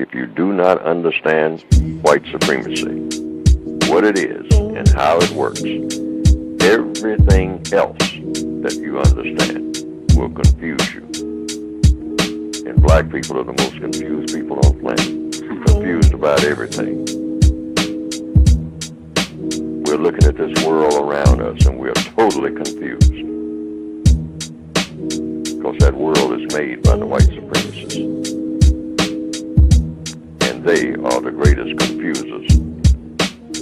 if you do not understand white supremacy, what it is and how it works, everything else that you understand will confuse you. And black people are the most confused people on the planet, confused about everything. We're looking at this world around us and we're totally confused. Because that world is made by the white supremacists. And they are the greatest confusers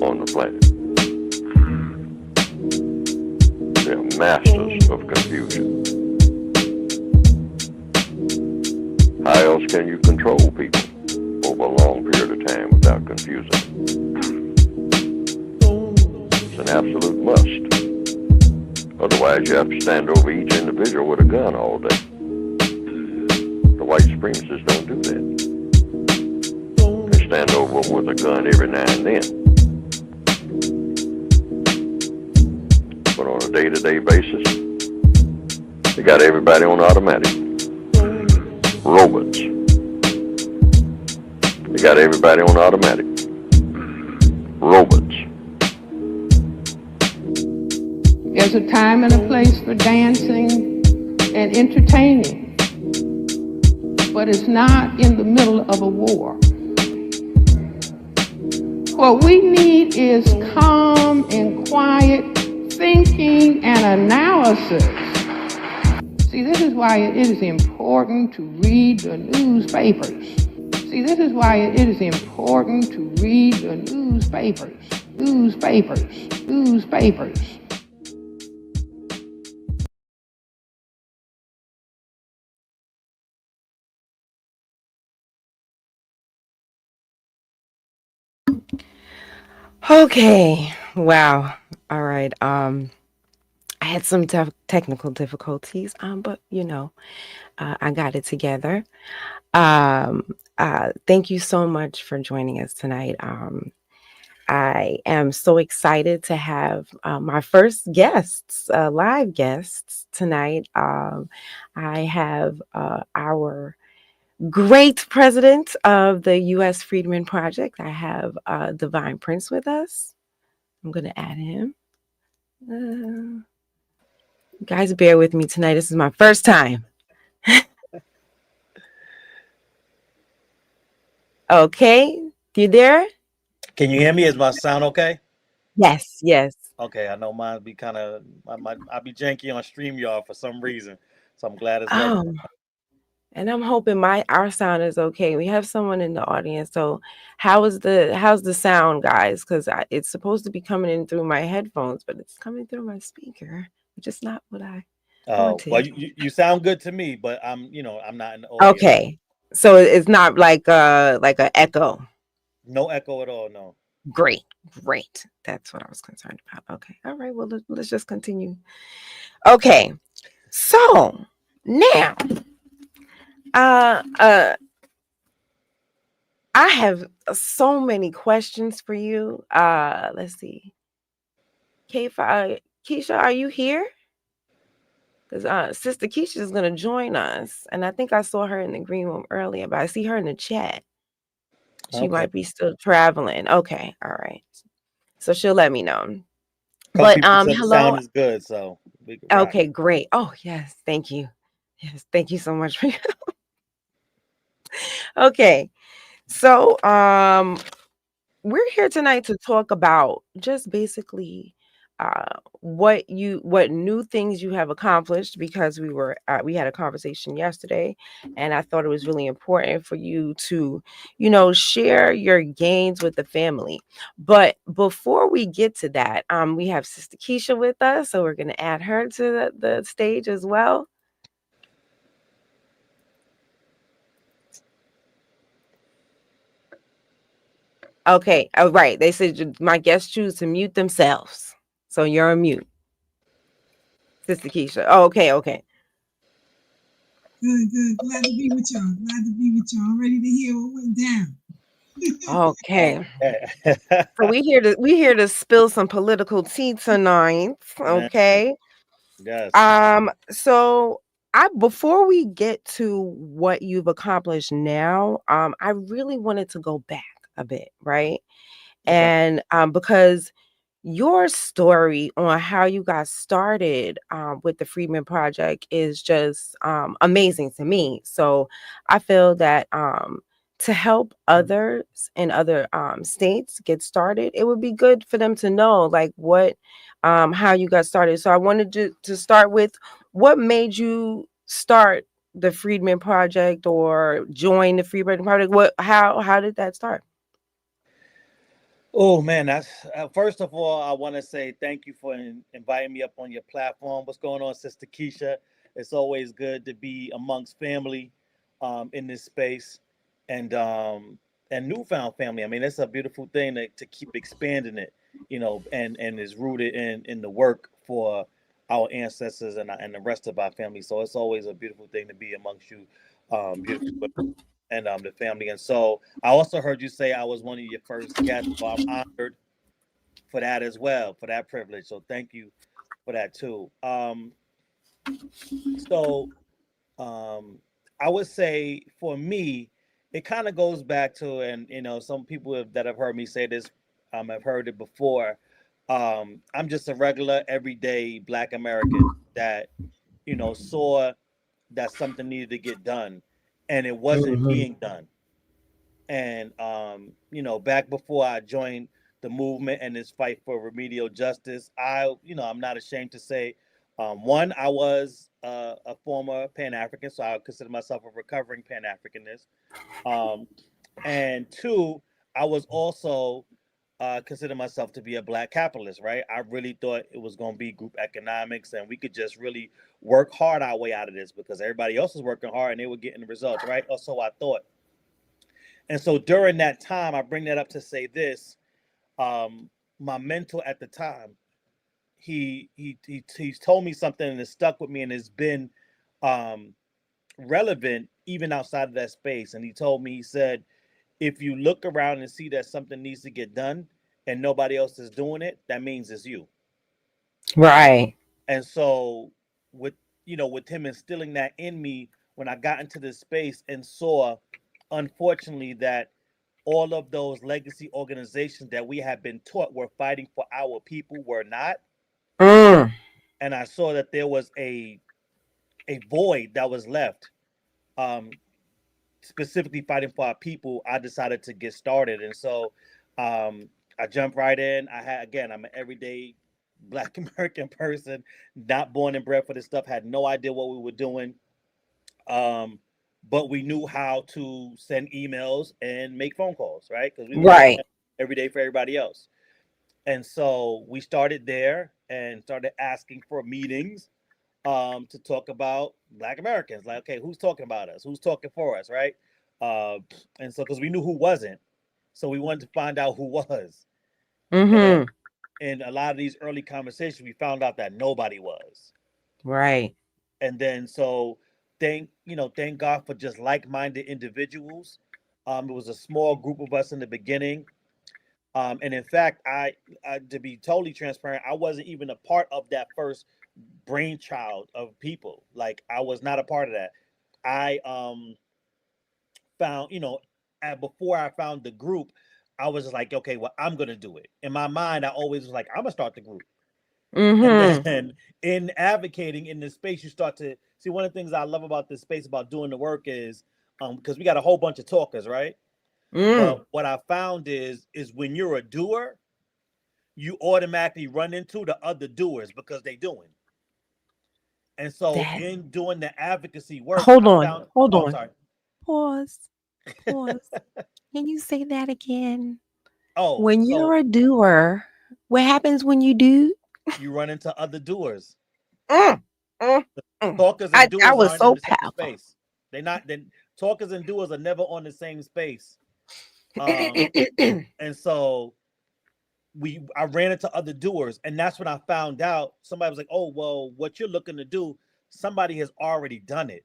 on the planet. They're masters of confusion. How else can you control people over a long period of time without confusing them? It's an absolute must. Otherwise, you have to stand over each individual with a gun all day. The white supremacists don't do that. They stand over them with a gun every now and then. But on a day-to-day basis, they got everybody on automatic. Robots. They got everybody on automatic. Robots. There's a time and a place for dancing and entertaining, but it's not in the middle of a war. What we need is calm and quiet thinking and analysis. See, this is why it is important to read the newspapers. See, this is why it is important to read the newspapers. Newspapers. Okay. Wow. All right. I had some technical difficulties, but I got it together. Thank you so much for joining us tonight. I am so excited to have my first guests, live guests tonight. I have our great president of the US Freedman Project. I have Divine Prince with us. I'm going to add him. Guys, bear with me tonight. This is my first time. Okay, you there? Can you hear me? Is my sound okay? Yes. Okay, I know mine be kind of, I be janky on StreamYard for some reason, so I'm glad it's working. And I'm hoping our sound is okay. We have someone in the audience. So how's the sound, guys? Because it's supposed to be coming in through my headphones, but it's coming through my speaker, which is not what I wanted. Well, you sound good to me, but I'm not in the audience. Okay, so it's not like an echo. No echo at all. No. Great. That's what I was concerned about. Okay. All right. Well, let's just continue. Okay. So now, I have so many questions for you. Let's see. Keisha, are you here? Because Sister Keisha is going to join us. And I think I saw her in the green room earlier, but I see her in the chat. She might be still traveling. Okay. All right. So she'll let me know. But hello. The sound is good, so we can rock. Okay, great. Oh, yes. Thank you. Yes, thank you so much for your help. Okay. So we're here tonight to talk about just basically what new things you have accomplished, because we had a conversation yesterday, and I thought it was really important for you to share your gains with the family. But before we get to that, we have Sister Keisha with us, so we're going to add her to the stage as well. Okay. All right. They said my guests choose to mute themselves. So you're on mute. Sister Keisha. Oh, okay. Good. Glad to be with y'all. I'm ready to hear what went down. Okay. So we here to spill some political tea tonight. Okay. Yes. So before we get to what you've accomplished now, I really wanted to go back a bit, right? Okay. And because your story on how you got started with the Freedman Project is just amazing to me. So I feel that to help others in other states get started, it would be good for them to know like what how you got started. So I wanted to start with what made you start the Freedman Project or join the Freedman Project. How did that start? Oh man, that's first of all, I want to say thank you for inviting me up on your platform. What's going on, Sister Keisha? It's always good to be amongst family in this space, and um, and newfound family. I mean, it's a beautiful thing to keep expanding it, and is rooted in the work for our ancestors and the rest of our family. So it's always a beautiful thing to be amongst you, beautiful and the family. And so I also heard you say I was one of your first guests. So I'm honored for that as well, for that privilege. So thank you for that too. So um, I would say for me, it kind of goes back to, and some people that have heard me say this, have heard it before. I'm just a regular, everyday Black American that saw that something needed to get done, and it wasn't being done. And back before I joined the movement and this fight for remedial justice, I'm not ashamed to say, one, I was a former Pan African, so I consider myself a recovering Pan Africanist. Um, and two, I was also consider myself to be a Black capitalist. Right? I really thought it was going to be group economics, and we could just really work hard our way out of this because everybody else was working hard and they were getting the results. Right? Or so I thought. And so during that time, I bring that up to say this: my mentor at the time, he's told me something and it's stuck with me and has been um, relevant even outside of that space. And he told me, he said, if you look around and see that something needs to get done and nobody else is doing it, that means it's you. Right. And so with with him instilling that in me, when I got into this space and saw, unfortunately, that all of those legacy organizations that we have been taught were fighting for our people were not, Mm. and I saw that there was a void that was left, um, specifically fighting for our people. I decided to get started, and so I jumped right in. I'm an everyday Black American person, not born and bred for this stuff. Had no idea what we were doing, um, but we knew how to send emails and make phone calls, right? Because we were doing Right. it every day for everybody else. And so we started there and started asking for meetings to talk about Black Americans. Like, okay, who's talking about us? Who's talking for us, right? Uh, and so, because we knew who wasn't, so we wanted to find out who was. And Mm-hmm. in a lot of these early conversations, we found out that nobody was. Right. And then so thank God for just like-minded individuals. It was a small group of us in the beginning. And in fact, I to be totally transparent, I wasn't even a part of that first brainchild of people. Like I was not a part of that. I found, before I found the group, I was just like, okay, well, I'm gonna do it. In my mind, I always was like, I'm gonna start the group. And Mm-hmm. then in advocating in this space, you start to see one of the things I love about this space about doing the work is because we got a whole bunch of talkers, right? Mm. But what I found is when you're a doer, you automatically run into the other doers because they doing. And so That in doing the advocacy work, hold I on. found Hold oh I'm on. sorry. Pause. Pause. Can you say that again? Oh, When so you're a doer, what happens when you do? you run into other doers. Mm, mm, mm. Talkers and I doers was aren't in so the same powerful. space. They're not then talkers and doers are never on the same space. Um and so I ran into other doers, and that's when I found out somebody was like, oh well, what you're looking to do, somebody has already done it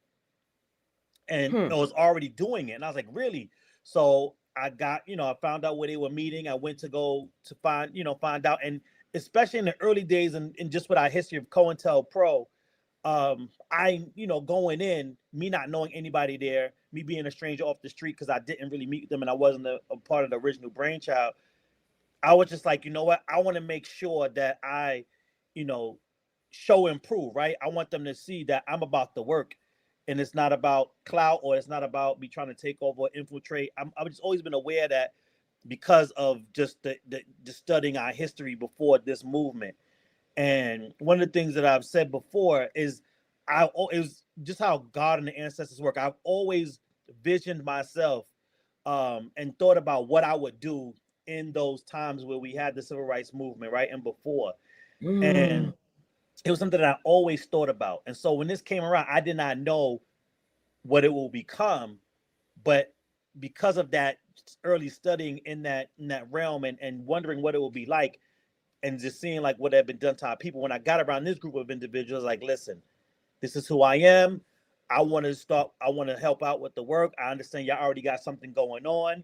and Hmm. was already doing it. And I was like, really? So I got, I found out where they were meeting. I went to go to find out. And especially in the early days and just with our history of COINTELPRO, I, going in, me not knowing anybody there, me being a stranger off the street because I didn't really meet them and I wasn't a part of the original brainchild. I was just like, you know what? I want to make sure that I, you know, show and prove, right? I want them to see that I'm about the work and it's not about clout or it's not about me trying to take over or infiltrate. I've just always been aware that because of just the studying our history before this movement. And one of the things that I've said before is it was just how God and the ancestors work. I've always visioned myself and thought about what I would do in those times where we had the civil rights movement, right? And before. And it was something that I always thought about. And so when this came around, I did not know what it will become, but because of that early studying in that realm and wondering what it will be like and just seeing like what had been done to our people, when I got around this group of individuals, like, listen, this is who I am. I want to help out with the work. I understand y'all already got something going on.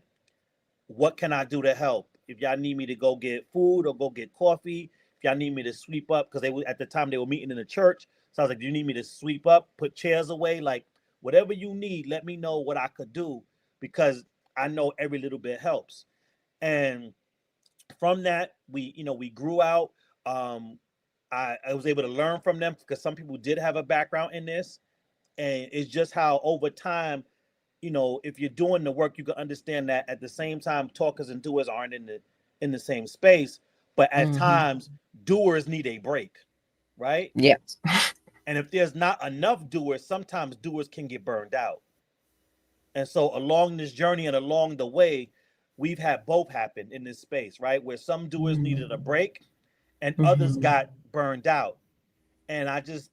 What can I do to help? If y'all need me to go get food or go get coffee, if y'all need me to sweep up, because at the time they were meeting in the church. So I was like, do you need me to sweep up, put chairs away? Like, whatever you need, let me know what I could do, because I know every little bit helps. And from that, we grew out. I was able to learn from them because some people did have a background in this. And it's just how over time, if you're doing the work, you can understand that at the same time, talkers and doers aren't in the same space. But at times, doers need a break, right? Yes. And if there's not enough doers, sometimes doers can get burned out. And so along this journey and along the way, we've had both happen in this space, right? Where some doers needed a break and others got burned out. And I just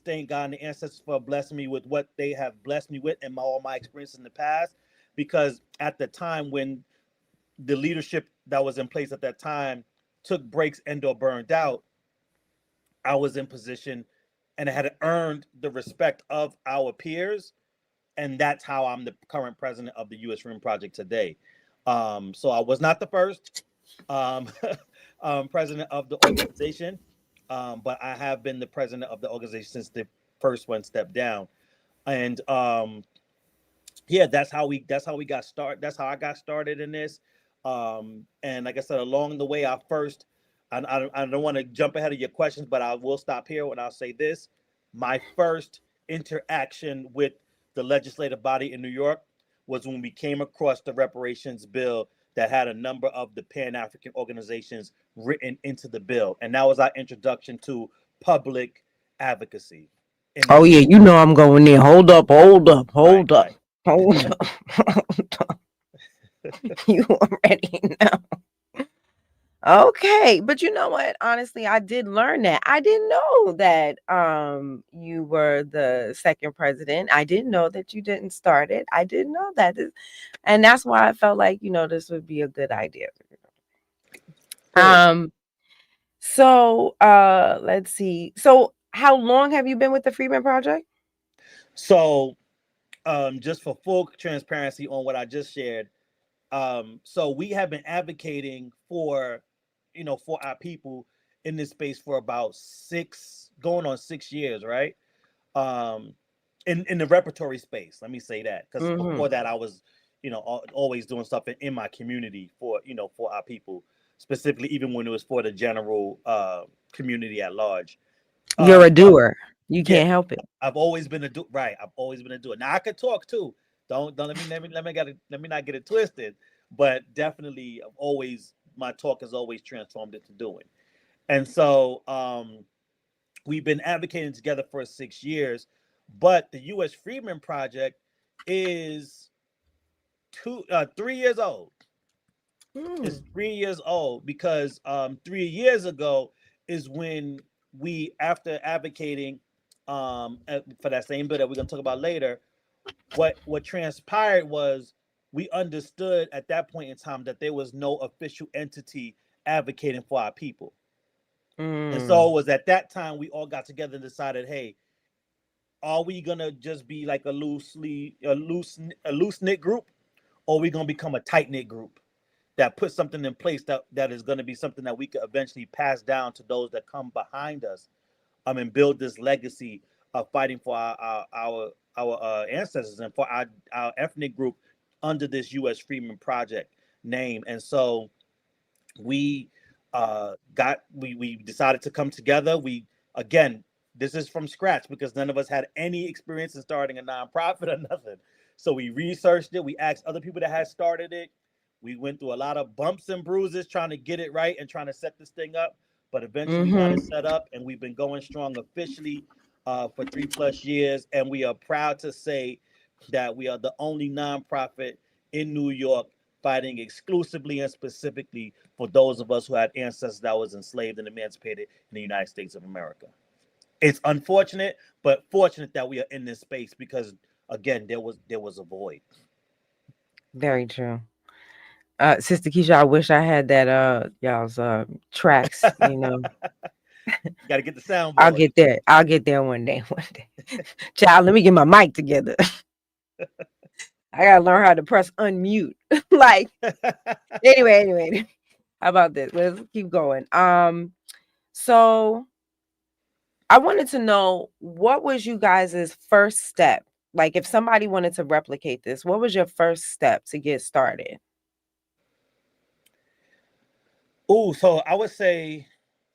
thank God and the ancestors for blessing me with what they have blessed me with and all my experience in the past. Because at the time when the leadership that was in place at that time took breaks and or burned out, I was in position and I had earned the respect of our peers. And that's how I'm the current president of the US Freedman Project today. So I was not the first um, president of the organization, but I have been the president of the organization since the first one stepped down. And yeah, that's how we got started. That's how I got started in this. And like I said, along the way, I don't want to jump ahead of your questions, but I will stop here when I'll say this. My first interaction with the legislative body in New York was when we came across the reparations bill that had a number of the Pan-African organizations written into the bill. And that was our introduction to public advocacy. Oh yeah, I'm going there. Hold up, hold up, hold up, Right. hold up, hold up. You already know. Okay, but you know what? Honestly, I did learn that. I didn't know that you were the second president. I didn't know that you didn't start it. I didn't know that. And that's why I felt like, this would be a good idea. So let's see. So how long have you been with the Freedman Project? So just for full transparency on what I just shared, so we have been advocating for our people in this space for about going on 6 years, right? Um, in the repertory space, let me say that, because before that I was, always doing stuff in my community for our people, specifically even when it was for the general community at large. You're a doer. You can't help it. I've always been a doer. Right. I've always been a doer. Now I could talk too. Don't let me not get it twisted. But definitely, my talk has always transformed into doing. And so we've been advocating together for 6 years. But the US Freedman Project is 3 years old. It's 3 years old because 3 years ago is when we, after advocating for that same bill that we're going to talk about later, what transpired was we understood at that point in time that there was no official entity advocating for our people. And so it was at that time we all got together and decided, hey, are we gonna just be like a loose knit group, or are we gonna become a tight knit group that puts something in place that is going to be something that we could eventually pass down to those that come behind us, and build this legacy fighting for our ancestors and for our ethnic group under this US Freedman Project name. And so we we decided to come together. We again, this is from scratch because none of us had any experience in starting a nonprofit or nothing. So we researched it. We asked other people that had started it. We went through a lot of bumps and bruises trying to get it right and trying to set this thing up. But eventually we got it set up, and we've been going strong officially for 3+ years. And we are proud to say that we are the only nonprofit in New York fighting exclusively and specifically for those of us who had ancestors that was enslaved and emancipated in the United States of America. It's unfortunate, but fortunate that we are in this space because again, there was a void. Very true. Sister Keisha, I wish I had that y'all's tracks, you know. Got to get the sound. I'll get there. I'll get there one day. Child, let me get my mic together. I gotta learn how to press unmute. Like, anyway. How about this? Let's keep going. So I wanted to know, what was you guys' first step? Like, if somebody wanted to replicate this, what was your first step to get started? Oh, so I would say,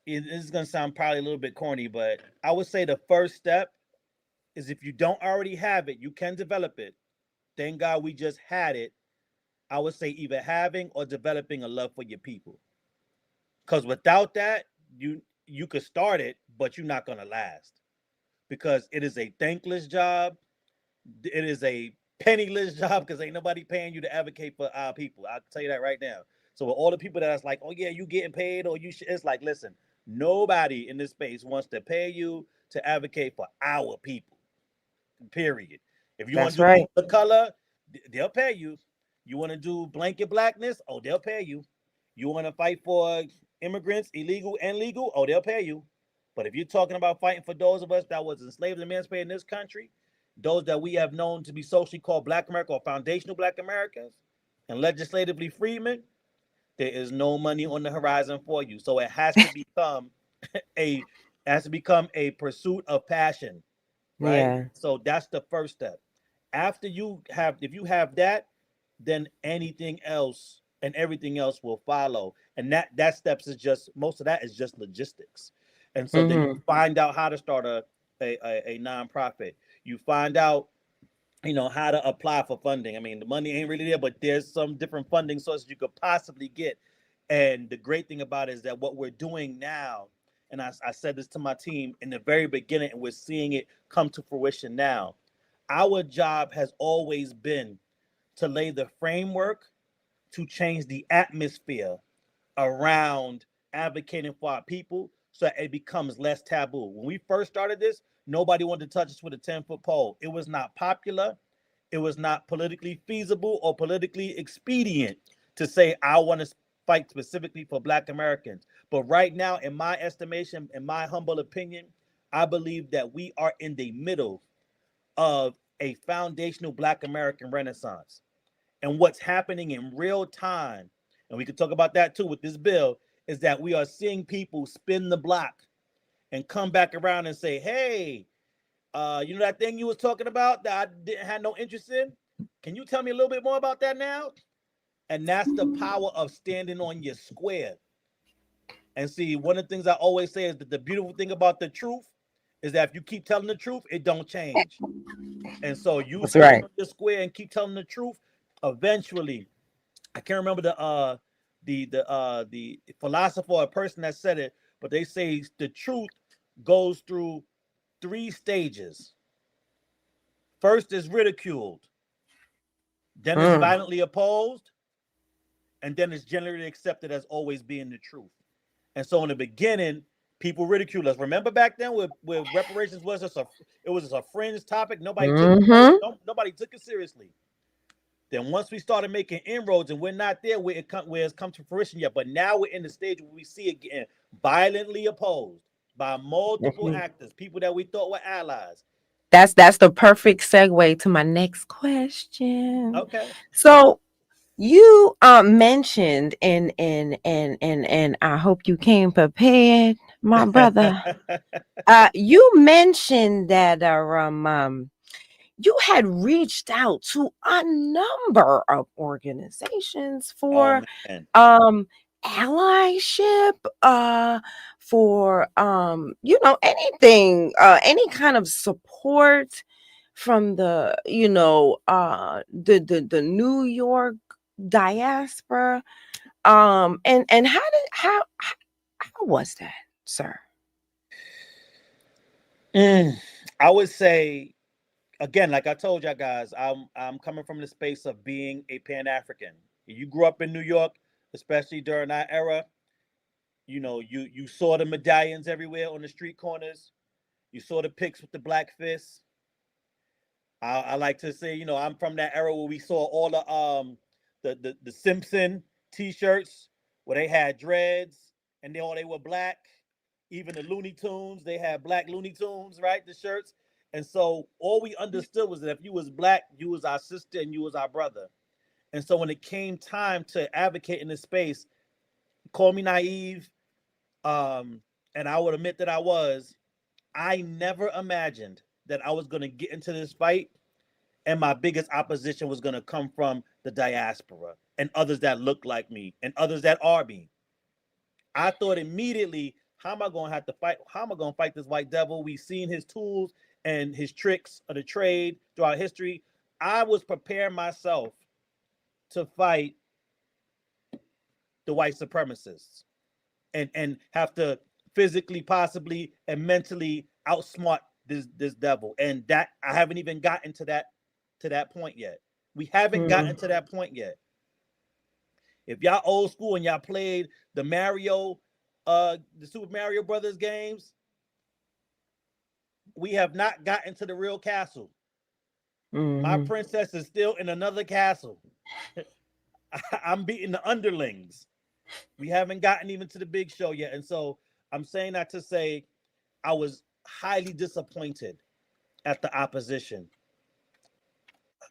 it is going to sound probably a little bit corny, but I would say the first step is, if you don't already have it, you can develop it. Thank God we just had it. I would say either having or developing a love for your people. Because without that, you could start it, but you're not going to last. Because it is a thankless job. It is a penniless job because ain't nobody paying you to advocate for our people. I'll tell you that right now. So with all the people that's like, oh yeah, you getting paid, or you should, it's like, listen, nobody in this space wants to pay you to advocate for our people. Period. If you want to do the color, they'll pay you. You want to do blanket blackness, oh, they'll pay you. You want to fight for immigrants, illegal and legal, oh, they'll pay you. But if you're talking about fighting for those of us that was enslaved and emancipated in this country, those that we have known to be socially called Black America or foundational Black Americans and legislatively freedmen, there is no money on the horizon for you. So it has to become a pursuit of passion, right? Yeah. So that's the first step. After if you have that, then anything else and everything else will follow. And that steps is just, most of that is just logistics. And so then you find out how to start a nonprofit. You find out, how to apply for funding. I mean, the money ain't really there, but there's some different funding sources you could possibly get. And the great thing about it is that what we're doing now, and I said this to my team in the very beginning, and we're seeing it come to fruition now. Our job has always been to lay the framework to change the atmosphere around advocating for our people so that it becomes less taboo. When we first started this, nobody wanted to touch us with a 10-foot pole. It was not popular. It was not politically feasible or politically expedient to say, I want to fight specifically for Black Americans. But right now, in my estimation, in my humble opinion, I believe that we are in the middle of a foundational Black American renaissance. And what's happening in real time, and we could talk about that too with this bill, is that we are seeing people spin the block and come back around and say, hey, that thing you was talking about that I didn't have no interest in? Can you tell me a little bit more about that now? And that's the power of standing on your square. And see, one of the things I always say is that the beautiful thing about the truth is that if you keep telling the truth, it don't change. And so you stand on your square and keep telling the truth. Eventually, I can't remember the philosopher or person that said it, but they say the truth goes through 3 stages. First is ridiculed, then it's violently opposed, and then it's generally accepted as always being the truth. And so in the beginning, people ridiculed us. Remember back then with reparations was just a fringe topic. Nobody took it seriously. Then once we started making inroads, and we're not there where it's come to fruition yet, but now we're in the stage where we see it getting violently opposed by multiple actors, people that we thought were allies. That's the perfect segue to my next question. Okay. So you mentioned and I hope you came prepared, My brother, you mentioned that you had reached out to a number of organizations Oh for man. allyship, for anything, any kind of support from the New York diaspora. And how was that, sir? I would say again, like I told y'all guys, I'm coming from the space of being a Pan African. You grew up in New York, especially during that era. You saw the medallions everywhere on the street corners. You saw the pics with the black fists. I like to say, I'm from that era where we saw all the Simpson T-shirts where they had dreads and they were black. Even the Looney Tunes, they had black Looney Tunes, right? The shirts. And so all we understood was that if you was black, you was our sister and you was our brother. And so when it came time to advocate in this space, call me naive, and I would admit that I never imagined that I was going to get into this fight and my biggest opposition was going to come from the diaspora and others that look like me and others that are me. I thought immediately, how am I going to have to fight? How am I going to fight this white devil? We've seen his tools and his tricks of the trade throughout history. I was preparing myself to fight the white supremacists and have to physically, possibly, and mentally outsmart this devil. And that I haven't even gotten to that point yet. We haven't gotten to that point yet. If y'all old school and y'all played the Super Mario Brothers games, we have not gotten to the real castle. My princess is still in another castle. I'm beating the underlings. We haven't gotten even to the big show yet. And so I'm saying that to say I was highly disappointed at the opposition.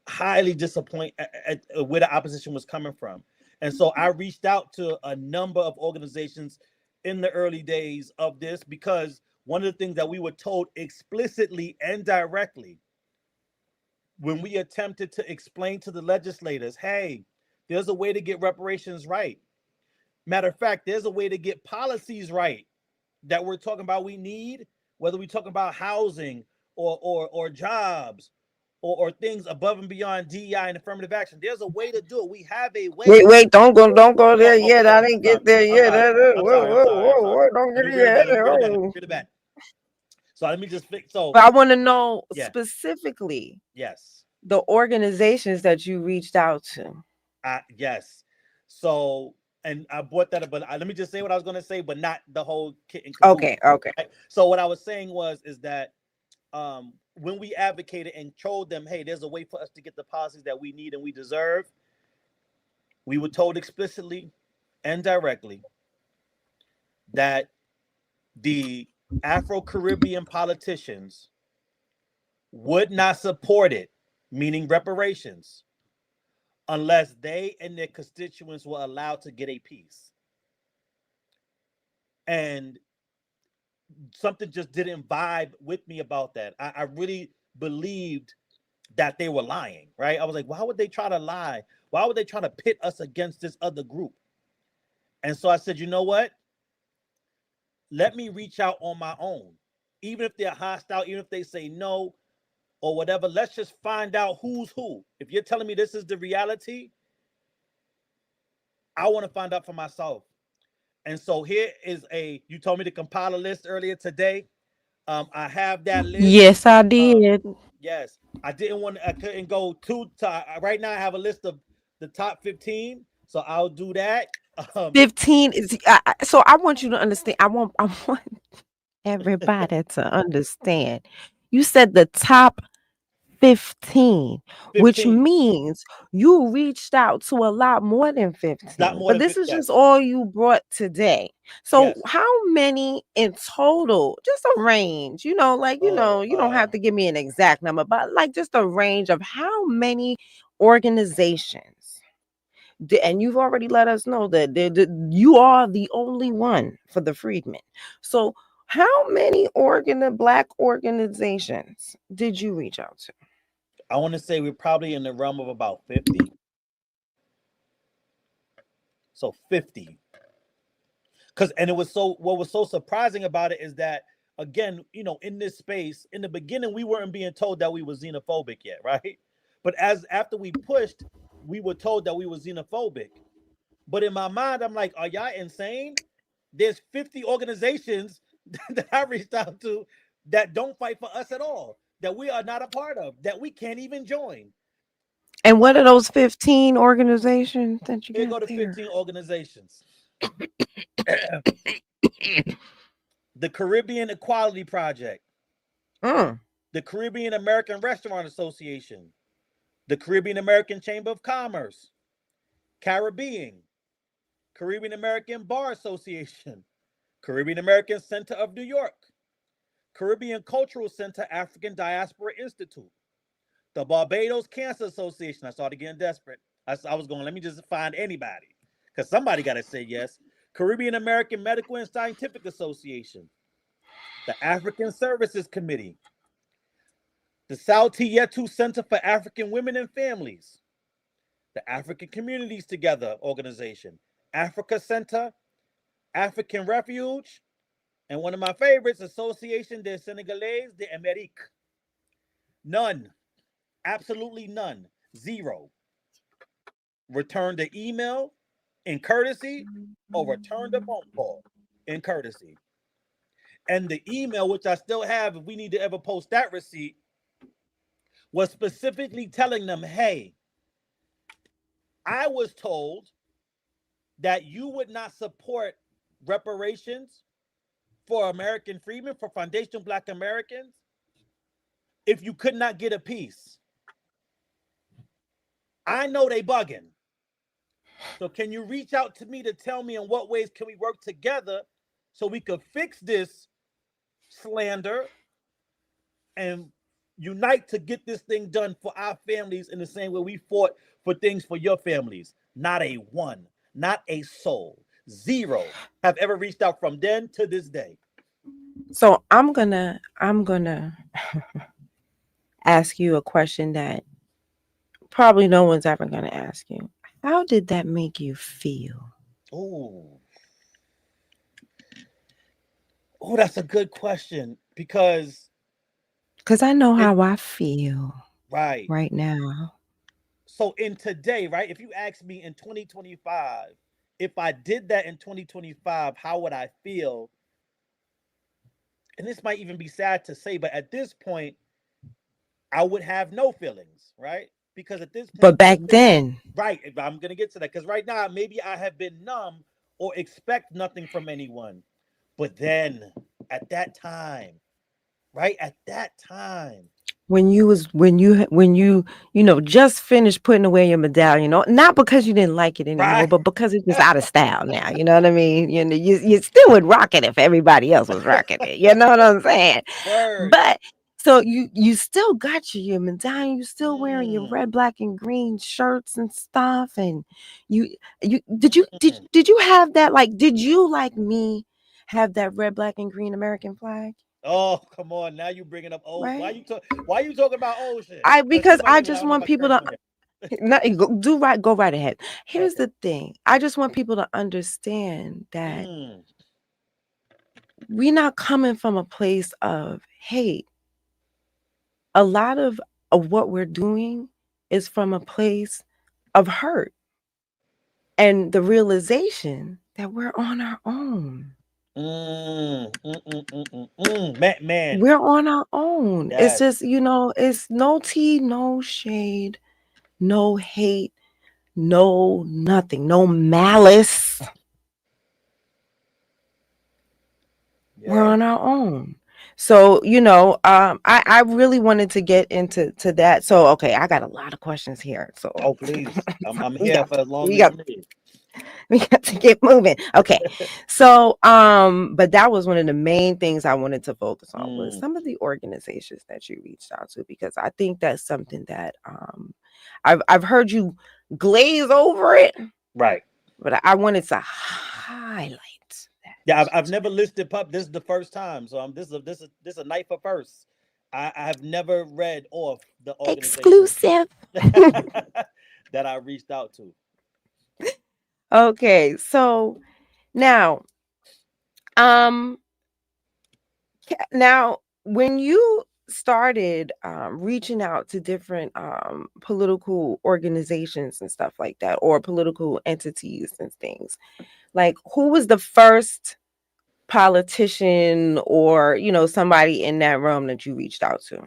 Highly disappointed at where the opposition was coming from. And so I reached out to a number of organizations in the early days of this because one of the things that we were told explicitly and directly when we attempted to explain to the legislators, hey, there's a way to get reparations right. Matter of fact, there's a way to get policies right that we're talking about we need, whether we're talking about housing or jobs or things above and beyond DEI and affirmative action. There's a way to do it. We have a way. Wait, don't go there Oh, yet. okay. I didn't get there I'm yet. sorry. I'm sorry. I'm sorry. I'm sorry. Whoa, don't Let get me it reel it yet. back. Let me reel it back. Let me reel it back. So let me just fix. So But I want to know yeah. specifically Yes. the organizations that you reached out to. Yes. So, and I brought that up, but let me just say what I was going to say, but not the whole kit and caboodle. Okay. Right? So what I was saying is that when we advocated and told them, hey, there's a way for us to get the policies that we need and we deserve, we were told explicitly and directly that the Afro-Caribbean politicians would not support it, meaning reparations, unless they and their constituents were allowed to get a piece. And something just didn't vibe with me about that. I really believed that they were lying, right? I was like, why would they try to lie? Why would they try to pit us against this other group? And so I said, you know what? Let me reach out on my own. Even if they're hostile, even if they say no or whatever, let's just find out who's who. If you're telling me this is the reality, I want to find out for myself. And so here is you told me to compile a list earlier today. I have that list. Yes, I did. Yes, I couldn't go right now I have a list of the top 15. So I'll do that. 15 is so I want you to understand. I want everybody to understand. You said the top 15, which 15. means you reached out to a lot more than Not 15, more but than this 50. is just Yes. all you brought today. So Yes. how many in total? Just a range, you don't have to give me an exact number, but like just a range of how many organizations And you've already let us know that you are the only one for the freedmen. So how many Black organizations did you reach out to? I want to say we're probably in the realm of about 50. So 50. And what was so surprising about it is that, again, in this space, in the beginning, we weren't being told that we were xenophobic yet, right? But after we pushed, we were told that we were xenophobic. But in my mind, I'm like, are y'all insane? There's 50 organizations that I reached out to that don't fight for us at all, that we are not a part of, that we can't even join. And what are those 15 organizations that you Here got go to there? 15 organizations. The Caribbean Equality Project, the Caribbean American Restaurant Association, the Caribbean American Chamber of Commerce, Caribbean American Bar Association, Caribbean American Center of New York, Caribbean Cultural Center African Diaspora Institute, the Barbados Cancer Association. I started getting desperate. I was going, let me just find anybody, because somebody got to say yes. Caribbean American Medical and Scientific Association, the African Services Committee, the Sauti Yetu Center for African Women and Families, the African Communities Together Organization, Africa Center, African Refuge, and one of my favorites, Association des Sénégalais d'Amérique. None. Absolutely none. Zero. Return the email in courtesy or return the phone call in courtesy. And the email, which I still have, if we need to ever post that receipt, was specifically telling them, hey, I was told that you would not support reparations for American freedmen, for foundational Black Americans, if you could not get a peace. I know they bugging. So can you reach out to me to tell me in what ways can we work together so we could fix this slander and unite to get this thing done for our families in the same way we fought for things for your families? Not a one, not a soul, zero have ever reached out from then to this day. So I'm gonna ask you a question that probably no one's ever gonna ask you. How did that make you feel? Oh, that's a good question, because I know how I feel right now. So in today, right, if you ask me in 2025, if I did that in 2025, how would I feel? And this might even be sad to say, but at this point, I would have no feelings, right? Because at this point, But back then, right, I'm going to get to that, because right now, maybe I have been numb or expect nothing from anyone. But then at that time, right, at that time, when you just finished putting away your medallion, not because you didn't like it anymore, right, but because it's just out of style now. You know what I mean? You still would rock it if everybody else was rocking it. You know what I'm saying? word. But so you still got your medallion. You still wearing your red, black, and green shirts and stuff. And did you have that? Like, did you, like me, have that red, black, and green American flag? Oh, come on! Now you bringing up old. Right? Why you talking about old shit? Because I just want people to go right ahead. Here's the thing. I just want people to understand that we're not coming from a place of hate. A lot of what we're doing is from a place of hurt and the realization that we're on our own. Man. We're on our own. Yes. It's just, it's no tea, no shade, no hate, no nothing, no malice. Yeah. We're on our own. So, I really wanted to get into that. So, okay, I got a lot of questions here. So, please, I'm here for as long as you need. We got to get moving. Okay. So, but that was one of the main things I wanted to focus on was some of the organizations that you reached out to, because I think that's something that I've heard you glaze over it, Right. but I wanted to highlight that. Yeah, I've never listed pub. This is the first time, so this is a night for first. I have never read off the organization Exclusive. that I reached out to. Okay, so now, now when you started reaching out to different political organizations and stuff like that, or political entities and things, like who was the first politician or somebody in that realm that you reached out to?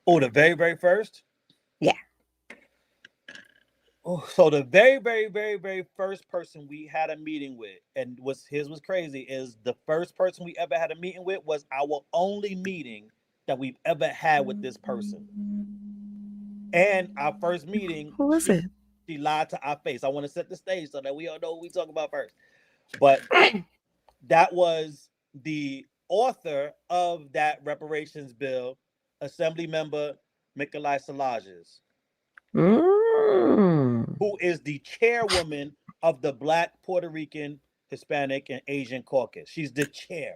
Oh, the very, very first? Yeah. Oh, so the very, very, very, very first person we had a meeting with, and was crazy, is the first person we ever had a meeting with was our only meeting that we've ever had with this person. And our first meeting, Who was it? she lied to our face. I want to set the stage so that we all know what we talk about first. But that was the author of that reparations bill, Assembly Member Mikolai Salages, who is the chairwoman of the Black, Puerto Rican, Hispanic, and Asian caucus. She's the chair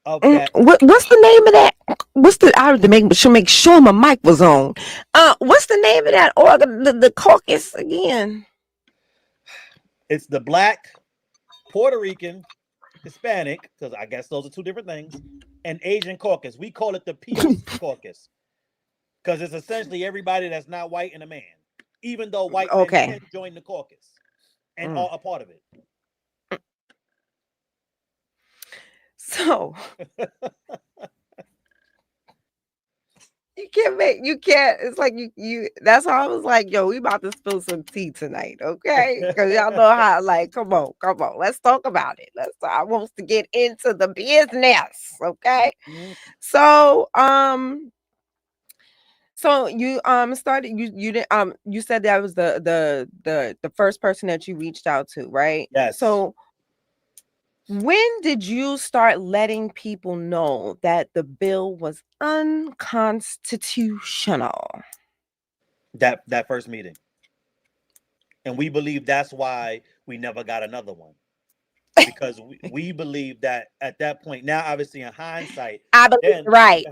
of that. What's the name of that? I had to make sure my mic was on. What's the name of that organ? The caucus again? It's the Black, Puerto Rican, Hispanic, because I guess those are two different things, and Asian caucus. We call it the POC caucus because it's essentially everybody that's not white and a man, even though white men can join the caucus and are a part of it. So you can't, it's like you that's why I was like, yo, we about to spill some tea tonight, okay? Because y'all know how, like, come on, let's talk about it. I want to get into the business, okay? Mm-hmm. So you started, you didn't you said that was the first person that you reached out to, right? Yes. So when did you start letting people know that the bill was unconstitutional? That first meeting. And we believe that's why we never got another one. Because we believe that at that point, now obviously in hindsight, right.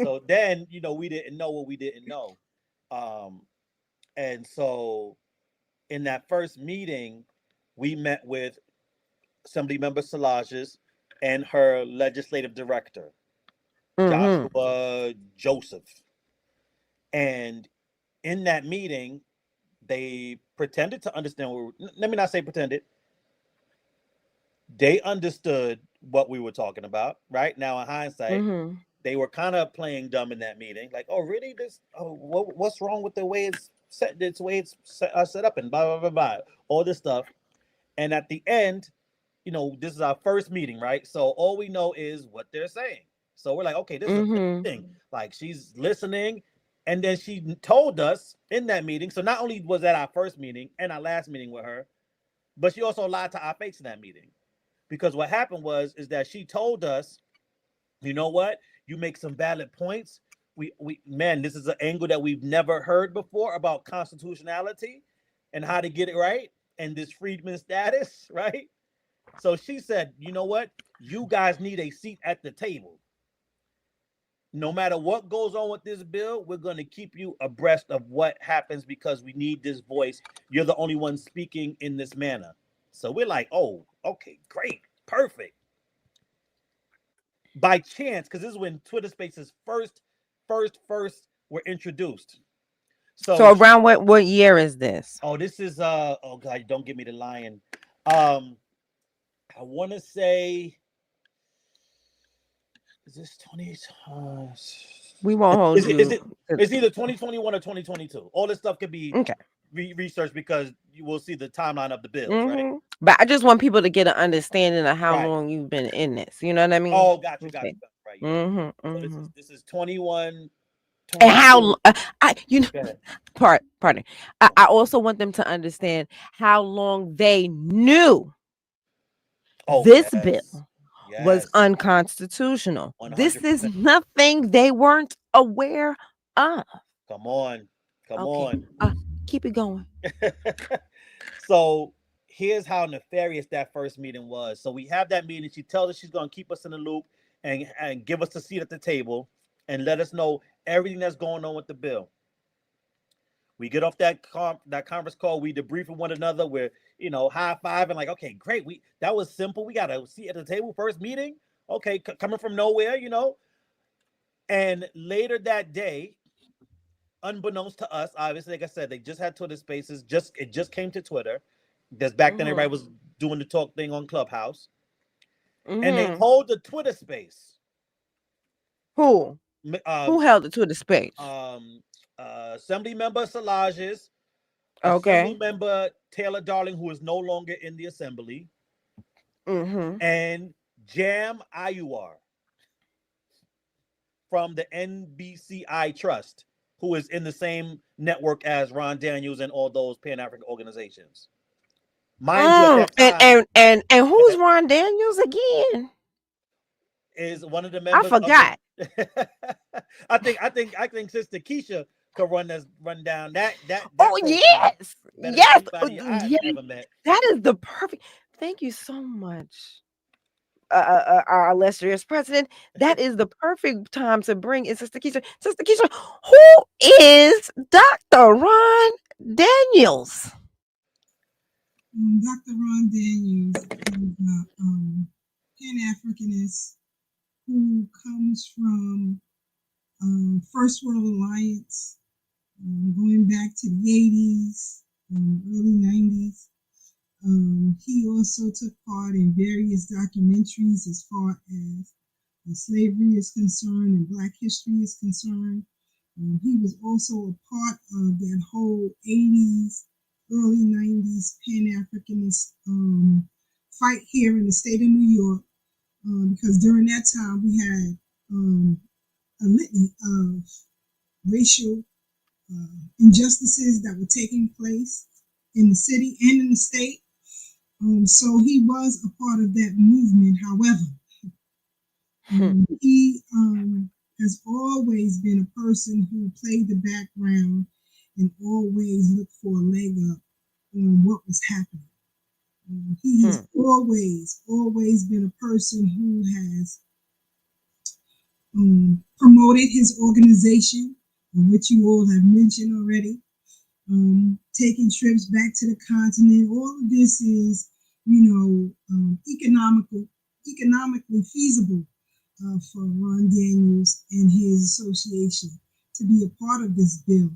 So then, we didn't know what we didn't know. And so in that first meeting, we met with Assembly Member Salages and her legislative director, Joshua Joseph. And in that meeting, they pretended to understand. Let me not say pretended. They understood what we were talking about. Right now, in hindsight, they were kind of playing dumb in that meeting. Like, oh, really? What's wrong with the way it's set? It's way it's set up and blah blah blah blah. All this stuff. And at the end, this is our first meeting, right? So all we know is what they're saying. So we're like, okay, this is a thing. Like, she's listening. And then she told us in that meeting. So not only was that our first meeting and our last meeting with her, but she also lied to our face in that meeting. Because what happened is that she told us, you know what? You make some valid points. Man, this is an angle that we've never heard before about constitutionality and how to get it right. And this Freedman status, right? So she said, you know what? You guys need a seat at the table. No matter what goes on with this bill, we're going to keep you abreast of what happens because we need this voice. You're the only one speaking in this manner. So we're like, oh, okay, great, perfect. By chance, because this is when Twitter Spaces first were introduced. So around what year is this? Oh, this is oh God, don't give me the lion. I want to say, is this 20? We won't hold you. It's either 2021 or 2022. All this stuff could be researched because you will see the timeline of the bills, right? But I just want people to get an understanding of how long you've been in this. You know what I mean? Oh, got you. Right. Yeah. So this is 21. And how pardon. I also want them to understand how long they knew this bill was unconstitutional. 100%. This is nothing they weren't aware of. Come on. Keep it going. So here's how nefarious that first meeting was. So we have that meeting. She tells us she's going to keep us in the loop and give us a seat at the table and let us know everything that's going on with the bill. We get off that conference call. We debrief with one another. We're high five and like, okay, great. That was simple. We got a seat at the table. First meeting. Okay, coming from nowhere, And later that day, unbeknownst to us, obviously, like I said, they just had Twitter Spaces. It just came to Twitter. Because back then everybody was doing the talk thing on Clubhouse, and they hold the Twitter Space. Who held the Twitter Space? Assembly member Salages, Okay. Assembly member Taylor Darling, who is no longer in the assembly, and Jam Ayuar from the NBCI Trust, who is in the same network as Ron Daniels and all those Pan-African organizations. Mind you, at that time, and who's Ron Daniels again? Is one of the members. I forgot. I think Sister Keisha could run down that. Oh yes, yes. Ever met. That is the perfect. Thank you so much, our illustrious president. That is the perfect time to bring in Sister Keisha. Sister Keisha, who is Dr. Ron Daniels? Dr. Ron Daniels is a Pan-Africanist who comes from First World Alliance, going back to the 80s, early 90s. He also took part in various documentaries as far as slavery is concerned and Black history is concerned. He was also a part of that whole 80s, early 90s Pan-Africanist fight here in the state of New York, because during that time we had a litany of racial injustices that were taking place in the city and in the state. So he was a part of that movement. However, he has always been a person who played the background and always looked for a leg up on what was happening. He has always been a person who has promoted his organization, which you all have mentioned already, taking trips back to the continent. All of this is, economically feasible for Ron Daniels and his association to be a part of this bill.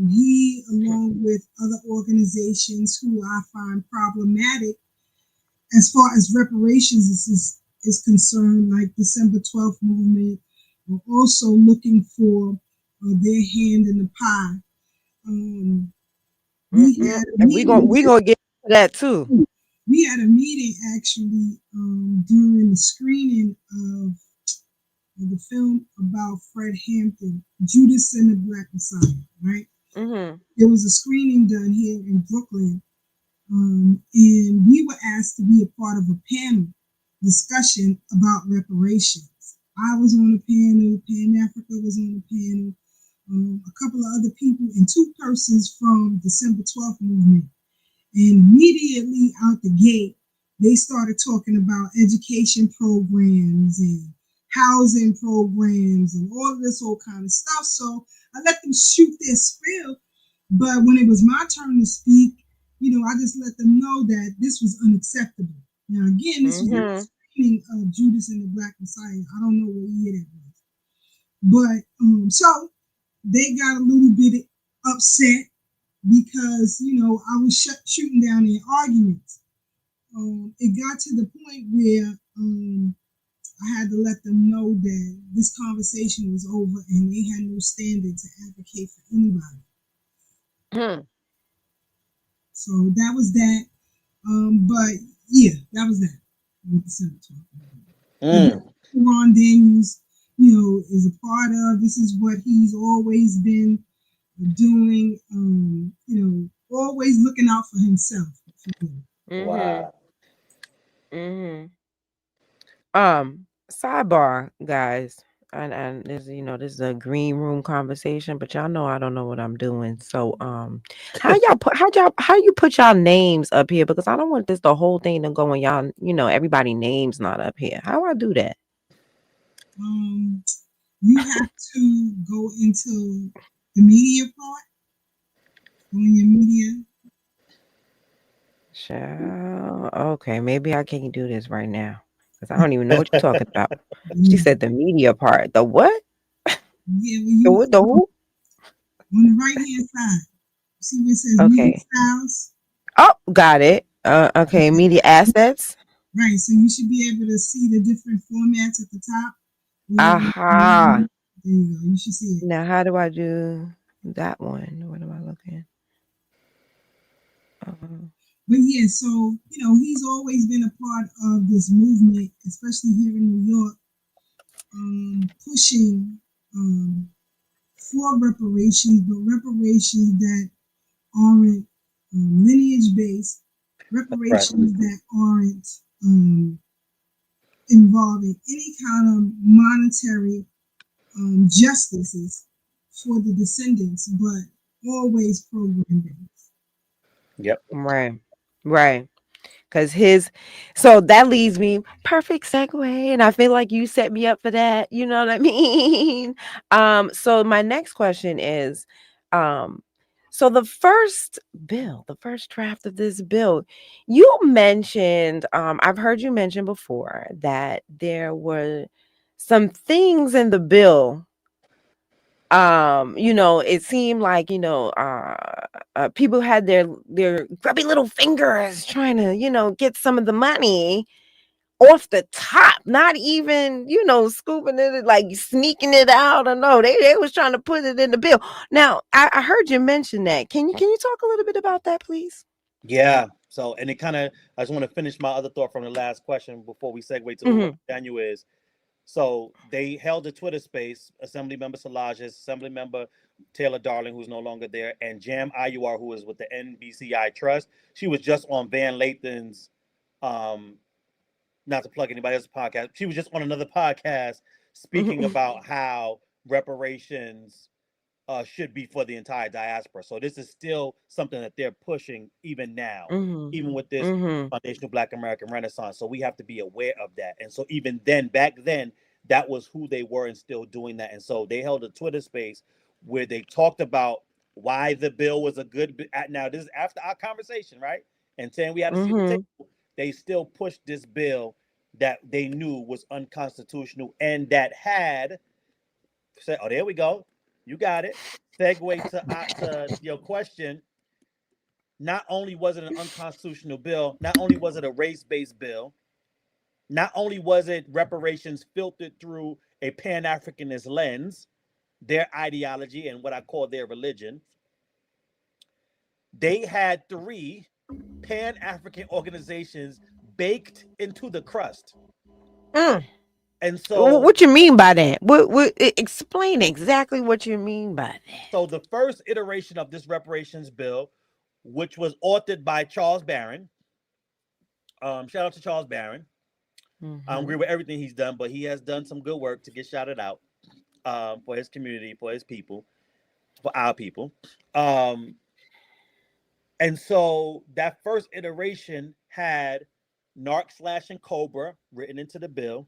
He, along with other organizations who I find problematic as far as reparations is concerned, like December 12th movement, are also looking for their hand in the pie. We're gonna get to that too. We had a meeting actually during the screening of the film about Fred Hampton, Judas and the Black Messiah, right? There was a screening done here in Brooklyn, and we were asked to be a part of a panel discussion about reparations. I was on the panel, Pan-Africa was on the panel, a couple of other people, and two persons from December 12th movement. And immediately out the gate, they started talking about education programs and housing programs and all of this old kind of stuff. So I let them shoot their spiel. But when it was my turn to speak, I just let them know that this was unacceptable. Now, again, this was the screening of Judas and the Black Messiah. I don't know what year that was. But so they got a little bit upset because, I was shooting down their arguments. It got to the point where I had to let them know that this conversation was over and they had no standard to advocate for anybody. So that was that. But yeah, that was that. With the Senate talk. Ron Daniels, is a part of. This is what he's always been doing. Always looking out for himself. Wow. Sidebar, guys. And this, this is a green room conversation, but y'all know I don't know what I'm doing. So how you put y'all names up here? Because I don't want the whole thing to go on y'all, everybody names not up here. How do I do that? You have to go into the media part. Go in your media. Okay, maybe I can't do this right now because I don't even know what you're talking about. She said the media part. The what? Yeah, well, The who? on the right hand side, see where it says media Okay. styles. Oh, got it. Okay, media assets. Right, so you should be able to see the different formats at the top. Aha. There you go. You should see it. Now, how do I do that one? What am I looking? But yeah, so he's always been a part of this movement, especially here in New York, pushing for reparations, but reparations that aren't lineage based, reparations that aren't involving any kind of monetary justices for the descendants, but always program based. Yep. Right. Because so that leads me perfect segue, and I feel like you set me up for that. You know what I mean? So my next question is, so the first draft of this bill, you mentioned, I've heard you mention before that there were some things in the bill. It seemed like people had their grubby little fingers trying to get some of the money off the top, not even scooping it, like sneaking it out. Or no, they was trying to put it in the bill. Now I heard you mention that. Can you talk a little bit about that, please? Yeah. So, and it kind of, I just want to finish my other thought from the last question before we segue to what Daniel is. So they held a Twitter space, Assemblymember Salages, Assemblymember Taylor Darling, who's no longer there, and Jam IUR, who is with the NBCI Trust. She was just on Van Lathan's, not to plug anybody else's podcast, she was just on another podcast speaking about how reparations should be for the entire diaspora. So this is still something that they're pushing even now, even with this Foundational Black American Renaissance. So we have to be aware of that. And so even then, back then, that was who they were and still doing that. And so they held a Twitter space where they talked about why the bill was a good. Now this is after our conversation, right? And saying we had to see the table. They still pushed this bill that they knew was unconstitutional and that had said, "Oh, there we go. You got it." Segue to your question. Not only was it an unconstitutional bill, not only was it a race-based bill, not only was it reparations filtered through a Pan-Africanist lens, their ideology and what I call their religion, they had 3 Pan-African organizations baked into the crust. And so, what you mean by that? What explain exactly what you mean by that. So the first iteration of this reparations bill, which was authored by Charles Barron, shout out to Charles Barron. I don't agree with everything he's done, but he has done some good work to get shouted out for his community, for his people, for our people. And so that first iteration had NARC / Cobra written into the bill,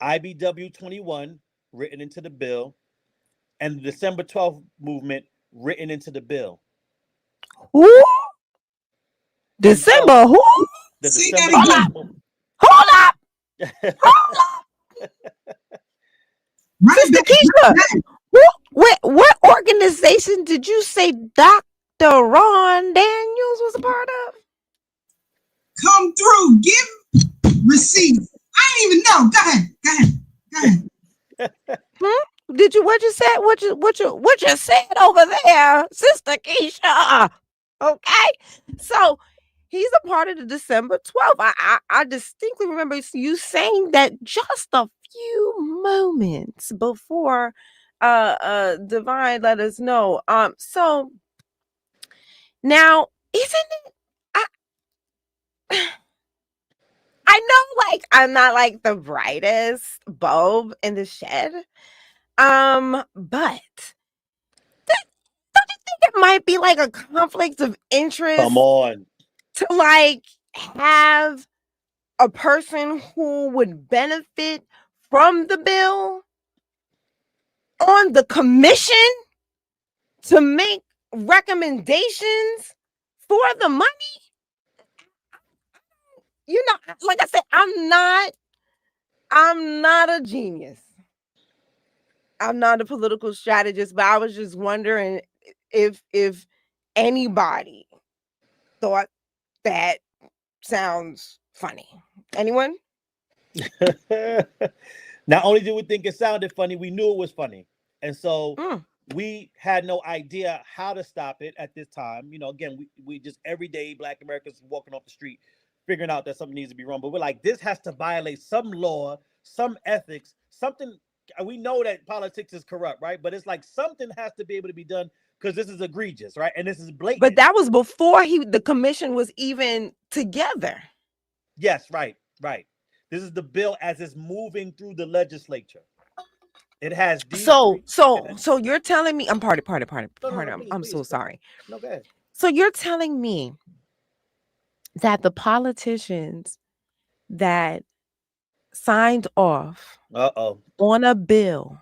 IBW 21 written into the bill, and the December 12th movement written into the bill. Who? December So, who? The See December that again. Hold up. Sister Keisha, what organization did you say Dr. Ron Daniels was a part of? Come through, give receipts. I didn't even know. Go ahead. Did you what you said? What you said over there, Sister Keisha? Okay, so he's a part of the December 12th. I distinctly remember you saying that just a few moments before Divine let us know. So now isn't it I know I'm not like the brightest bulb in the shed. But don't you think it might be like a conflict of interest? Come on. To like have a person who would benefit from the bill on the commission to make recommendations for the money. You know, like I said, I'm not a genius. I'm not a political strategist, but I was just wondering if anybody thought that sounds funny. Anyone? Not only did we think it sounded funny, we knew it was funny. And so we had no idea how to stop it at this time. You know, again, we just everyday Black Americans walking off the street, figuring out that something needs to be wrong. But we're like, this has to violate some law, some ethics, something. We know that politics is corrupt, right? But it's like something has to be able to be done because this is egregious, right? And this is blatant. But that was before the commission was even together. Yes, right. This is the bill as it's moving through the legislature. It has so you're telling me I'm I'm so sorry. No, go ahead. So you're telling me that the politicians that signed off on a bill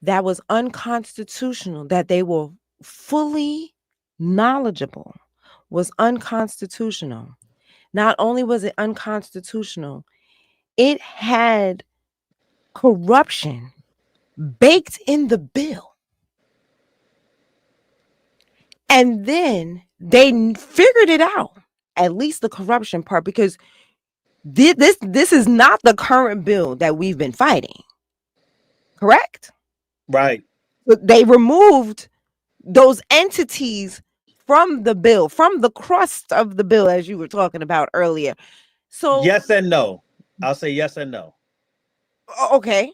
that was unconstitutional, that they were fully knowledgeable was unconstitutional. Not only was it unconstitutional, it had corruption baked in the bill. And then they figured it out, at least the corruption part, because this is not the current bill that we've been fighting. Correct? Right. But they removed those entities from the bill, from the crust of the bill, as you were talking about earlier. So yes and no. I'll say yes and no. Okay.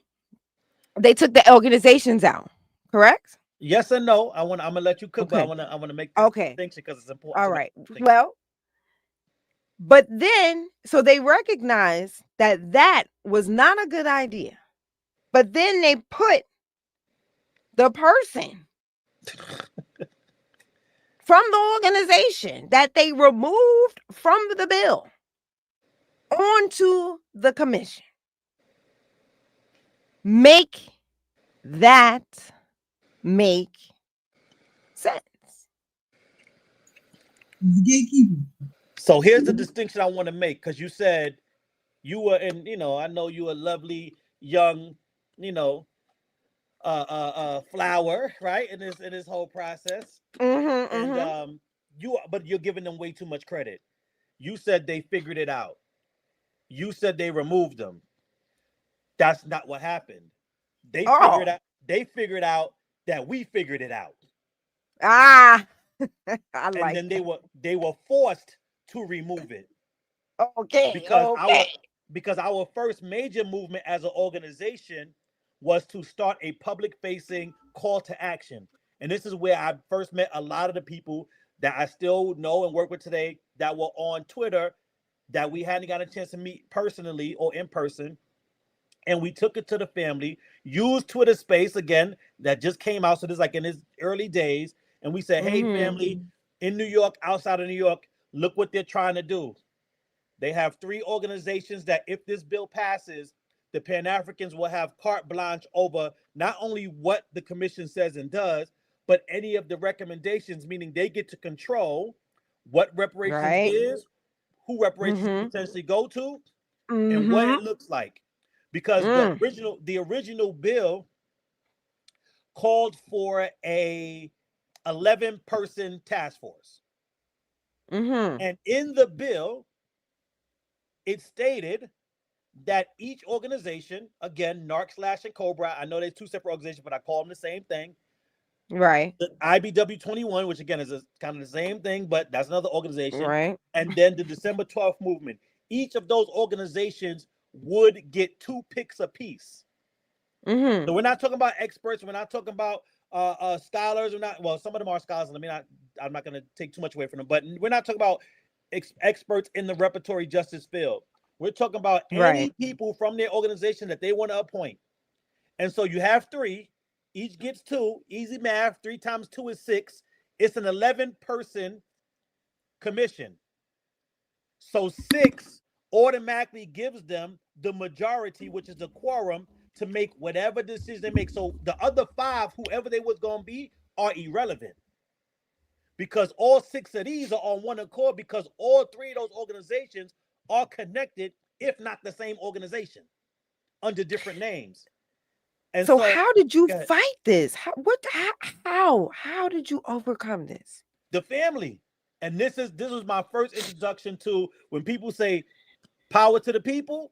They took the organizations out, correct? Yes and no. I'm gonna let you cook, okay. but I wanna make this distinction because it's important. All right. Well, but then so they recognized that was not a good idea. But then they put the person from the organization that they removed from the bill onto the commission. Make that make sense? Gatekeeper. So here's the distinction I want to make, because you said you were in, I know you a lovely young, flower, right? In this whole process. And but you're giving them way too much credit. You said they figured it out. You said they removed them. That's not what happened. They figured out that we figured it out. I like. And then they were forced to remove it. Okay. Because our first major movement as an organization was to start a public-facing call to action. And this is where I first met a lot of the people that I still know and work with today that were on Twitter that we hadn't got a chance to meet personally or in person. And we took it to the family, used Twitter Space again, that just came out. So this is like in its early days. And we said, hey, family, in New York, outside of New York, look what they're trying to do. They have 3 organizations that if this bill passes, the Pan-Africans will have carte blanche over not only what the commission says and does, but any of the recommendations, meaning they get to control what reparations is, who reparations potentially go to, and what it looks like. Because the original bill called for a 11-person task force. And in the bill, it stated that each organization, again, NARC/ and Cobra, I know there's 2 separate organizations, but I call them the same thing. Right. The IBW 21, which again is kind of the same thing, but that's another organization. Right. And then the December 12th movement. Each of those organizations would get 2 picks apiece. So we're not talking about experts. We're not talking about scholars. Some of them are scholars. I'm not going to take too much away from them, but we're not talking about experts in the reparatory justice field. We're talking about any people from their organization that they want to appoint. And so you have 3, each gets 2, easy math, 3 times 2 is 6. It's an 11-person commission. So 6 automatically gives them the majority, which is the quorum, to make whatever decision they make. So the other 5, whoever they was going to be, are irrelevant. Because all 6 of these are on one accord, because all 3 of those organizations are connected, if not the same organization, under different names. And so how did you fight this? How did you overcome this? The family. And this was my first introduction to, when people say power to the people,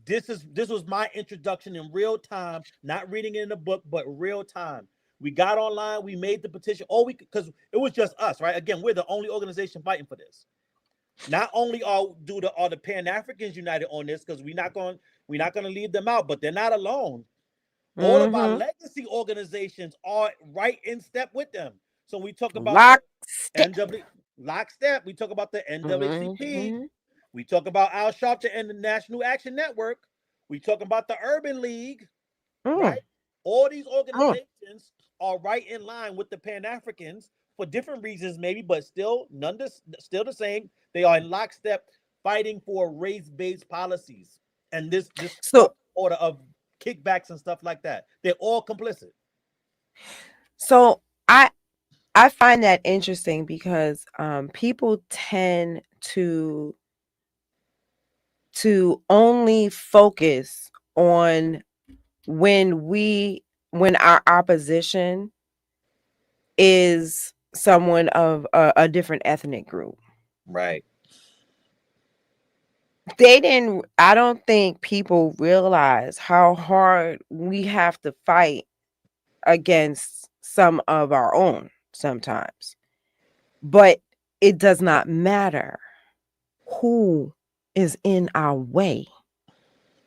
this was my introduction in real time, not reading it in a book, but real time. We got online, we made the petition, because it was just us, right? Again, we're the only organization fighting for this. Not only are the Pan-Africans united on this, because we're not going to leave them out, but they're not alone. All of our legacy organizations are right in step with them. So we talk about lockstep. We talk about the NAACP. We talk about Al Sharpton and the National Action Network. We talk about the Urban League, right? All these organizations are right in line with the Pan-Africans for different reasons, maybe, but still the same. They are in lockstep fighting for race-based policies and this order of kickbacks and stuff like that. They're all complicit. So I find that interesting because people tend to only focus on when our opposition is someone of a different ethnic group. Right. I don't think people realize how hard we have to fight against some of our own sometimes. But it does not matter who is in our way.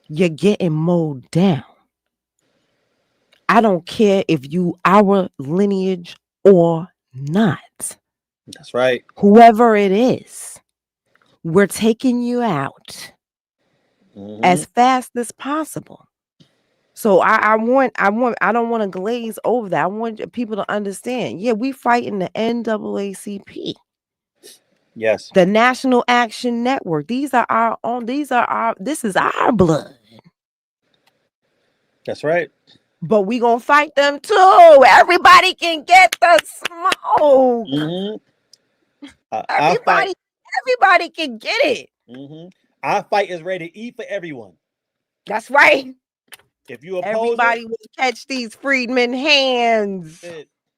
You're getting mowed down. I don't care if you our lineage or not. That's right. Whoever it is, we're taking you out as fast as possible. So I don't want to glaze over that. I want people to understand. Yeah, we fighting the NAACP. Yes. The National Action Network. These are our own. This is our blood. That's right. But we gonna fight them too. Everybody can get the smoke. Everybody can get it. Our fight is ready to eat for everyone. That's right. If you oppose everybody will catch these freedmen hands.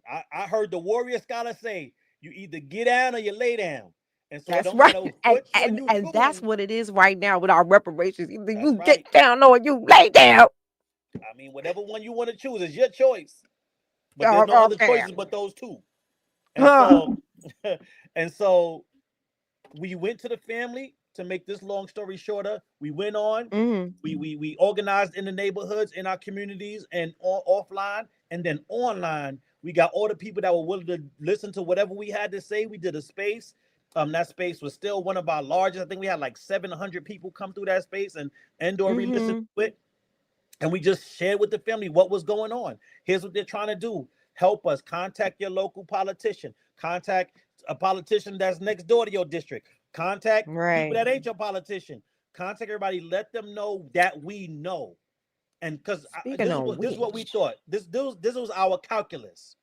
I heard the warrior scholar say, you either get down or you lay down. And so that's right. And that's what it is right now with our reparations. Either you get down or you lay down. I mean, whatever one you want to choose is your choice. But there's no other choices but those 2. And so we went to the family. To make this long story shorter, we went on. We organized in the neighborhoods, in our communities, and offline, and then online. We got all the people that were willing to listen to whatever we had to say. We did a space. That space was still one of our largest. I think we had like 700 people come through that space and re-listen to it. And we just shared with the family what was going on. Here's what they're trying to do. Help us. Contact your local politician. Contact a politician that's next door to your district. Contact people that ain't your politician. Contact everybody. Let them know that we know. And because this is what we thought. This was our calculus.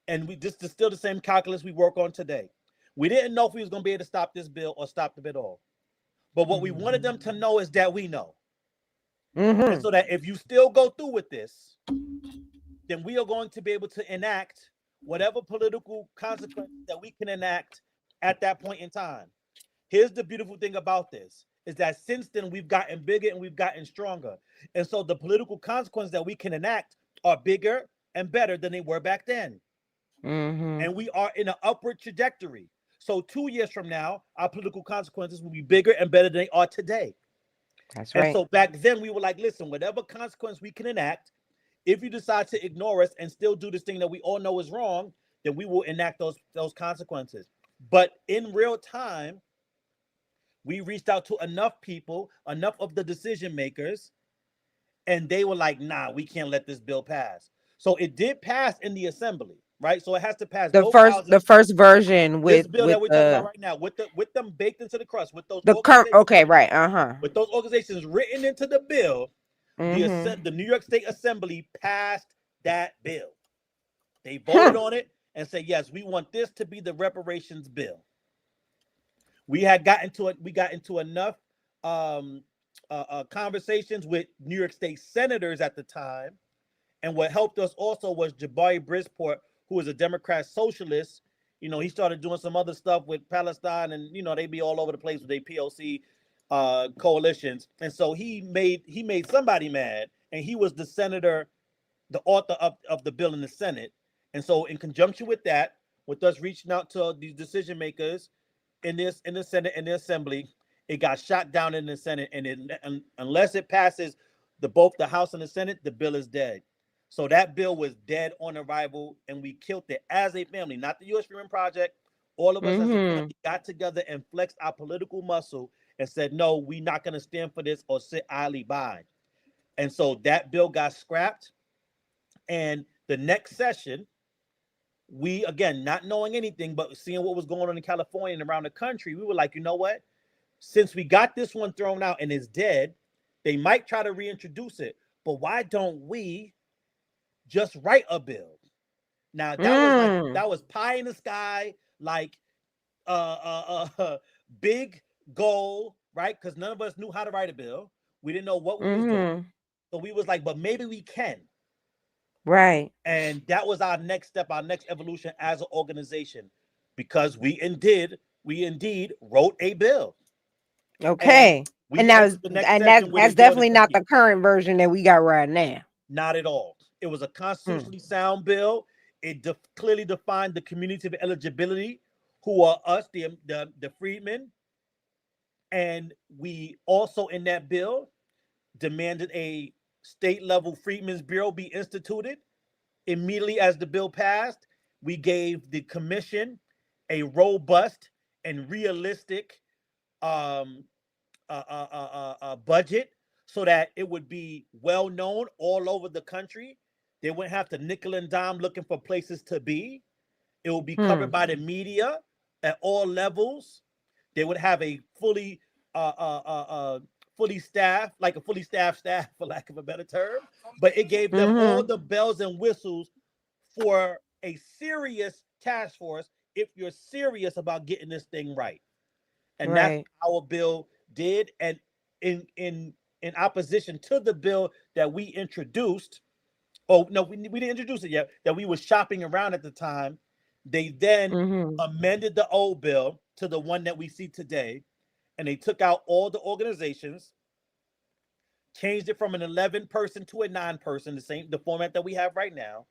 And this is still the same calculus we work on today. We didn't know if we was going to be able to stop this bill or stop the bill at all. But what we wanted them to know is that we know. And so that if you still go through with this, then we are going to be able to enact whatever political consequences that we can enact at that point in time. Here's the beautiful thing about this, is that since then we've gotten bigger and we've gotten stronger. And so the political consequences that we can enact are bigger and better than they were back then. And we are in an upward trajectory. So 2 years from now, our political consequences will be bigger and better than they are today. That's right. And so back then we were like, listen, whatever consequence we can enact, if you decide to ignore us and still do this thing that we all know is wrong, then we will enact those consequences. But in real time, We reached out to enough people, enough of the decision makers, and they were like, nah, we can't let this bill pass. So it did pass in the assembly, right? So it has to pass both the houses. first version This with bill that we're talking about right now, with them baked into the crust, with those the current. organizations, Okay, right. with those organizations written into the bill, Mm-hmm. the New York State Assembly passed that bill. They voted on it and said, yes, we want this to be the reparations bill. We got into enough conversations with New York State senators at the time, and what helped us also was Jabari Brisport, who was a Democrat socialist. You know, he started doing some other stuff with Palestine, and you know they be all over the place with their POC coalitions, and so he made somebody mad, and he was the senator, the author of the bill in the Senate. And so in conjunction with that, with us reaching out to these decision makers in the Senate and the Assembly, it got shot down in the Senate, and unless it passes both the House and the Senate, the bill is dead. So that bill was dead on arrival, and we killed it as a family, not the US Freedman Project. All of us as a family got together and flexed our political muscle and said, no, we're not going to stand for this or sit idly by. And so that bill got scrapped. And the next session, we, again, not knowing anything, but seeing what was going on in California and around the country, we were like, you know what? Since we got this one thrown out and it's dead, they might try to reintroduce it. But why don't we just write a bill? Now that was pie in the sky, like big goal, right? Because none of us knew how to write a bill. We didn't know what we was doing. So we was like, but maybe we can. Right. And that was our next step, our next evolution as an organization, because we indeed wrote a bill. Okay. And that's definitely not the current version that we got right now. Not at all. It was a constitutionally sound bill. It clearly defined the community of eligibility, who are us, the freedmen. And we also, in that bill, demanded a state-level Freedmen's Bureau be instituted. Immediately as the bill passed, we gave the commission a robust and realistic budget so that it would be well known all over the country. They wouldn't have to nickel and dime looking for places to be. It will be covered by the media at all levels. They would have a fully staffed staff, for lack of a better term. But it gave them all the bells and whistles for a serious task force if you're serious about getting this thing right. And that's what our bill did. And in opposition to the bill that we introduced, we didn't introduce it yet, that we were shopping around at the time, they then amended the old bill to the one that we see today. And they took out all the organizations, changed it from an 11-person to a 9-person, the format that we have right now.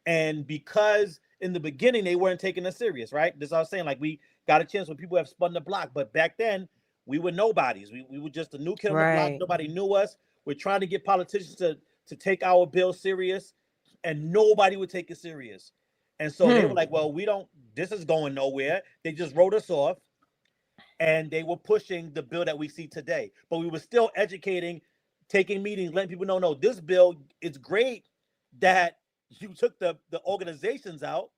And because in the beginning they weren't taking us serious, right? This I was saying, like, we got a chance when people have spun the block, but back then we were nobodies. We were just a new kid on the block. Nobody knew us. We're trying to get politicians to take our bill serious, and nobody would take it serious. And so they were like, well, this is going nowhere. They just wrote us off. And they were pushing the bill that we see today. But we were still educating, taking meetings, letting people know, no, this bill, it's great that you took the organizations out,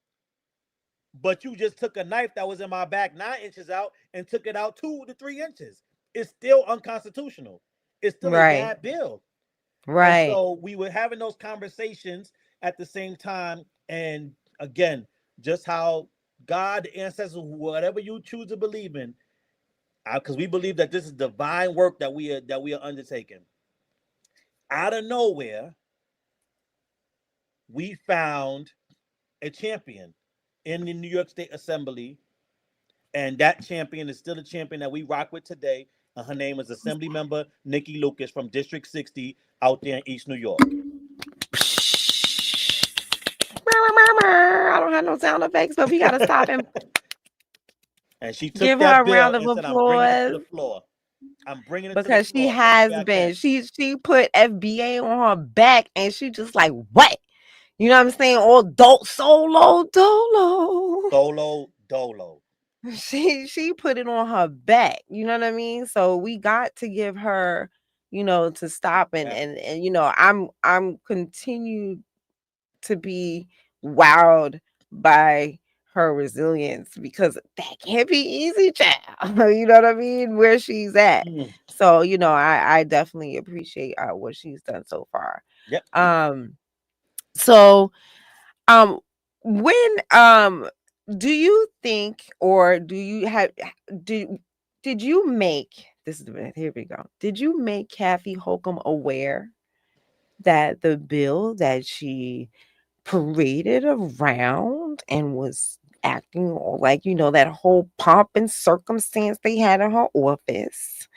but you just took a knife that was in my back 9 inches out and took it out 2 to 3 inches. It's still unconstitutional. It's still a bad bill. Right. And so we were having those conversations at the same time. And again, just how God, the ancestors, whatever you choose to believe in, because we believe that this is divine work that we are undertaking. Out of nowhere, we found a champion in the New York State Assembly, and that champion is still a champion that we rock with today. And her name is Assembly Member Nikki Lucas from District 60 out there in East New York. I don't have no sound effects, but we gotta stop him. And she took Give that her a bill round of and said, applause. I'm bringing it because to the floor. She has been. She put FBA on her back, and she just like, what? You know what I'm saying? All solo dolo. Solo dolo. she put it on her back. You know what I mean? So we got to give her, to stop and I'm continued to be wowed by her resilience because that can't be easy, child. You know what I mean? Where she's at. So, I definitely appreciate what she's done so far. Yep. So when do you think or do you have did you make this is the here we go. Did you make Kathy Holcomb aware that the bill that she paraded around and was acting like, that whole pomp and circumstance they had in her office?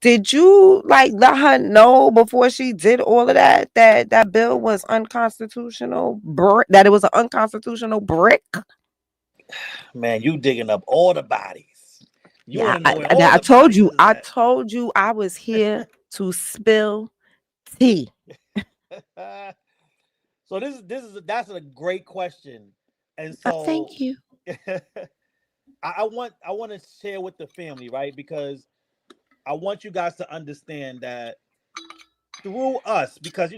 Did you like let her know before she did all of that bill was unconstitutional? That it was an unconstitutional brick? Man, you digging up all the bodies. You want to know where all I the told you, bodies is at. told you I was here to spill tea. So that's a great question, and so thank you. I want to share with the family, right? Because I want you guys to understand that through us, because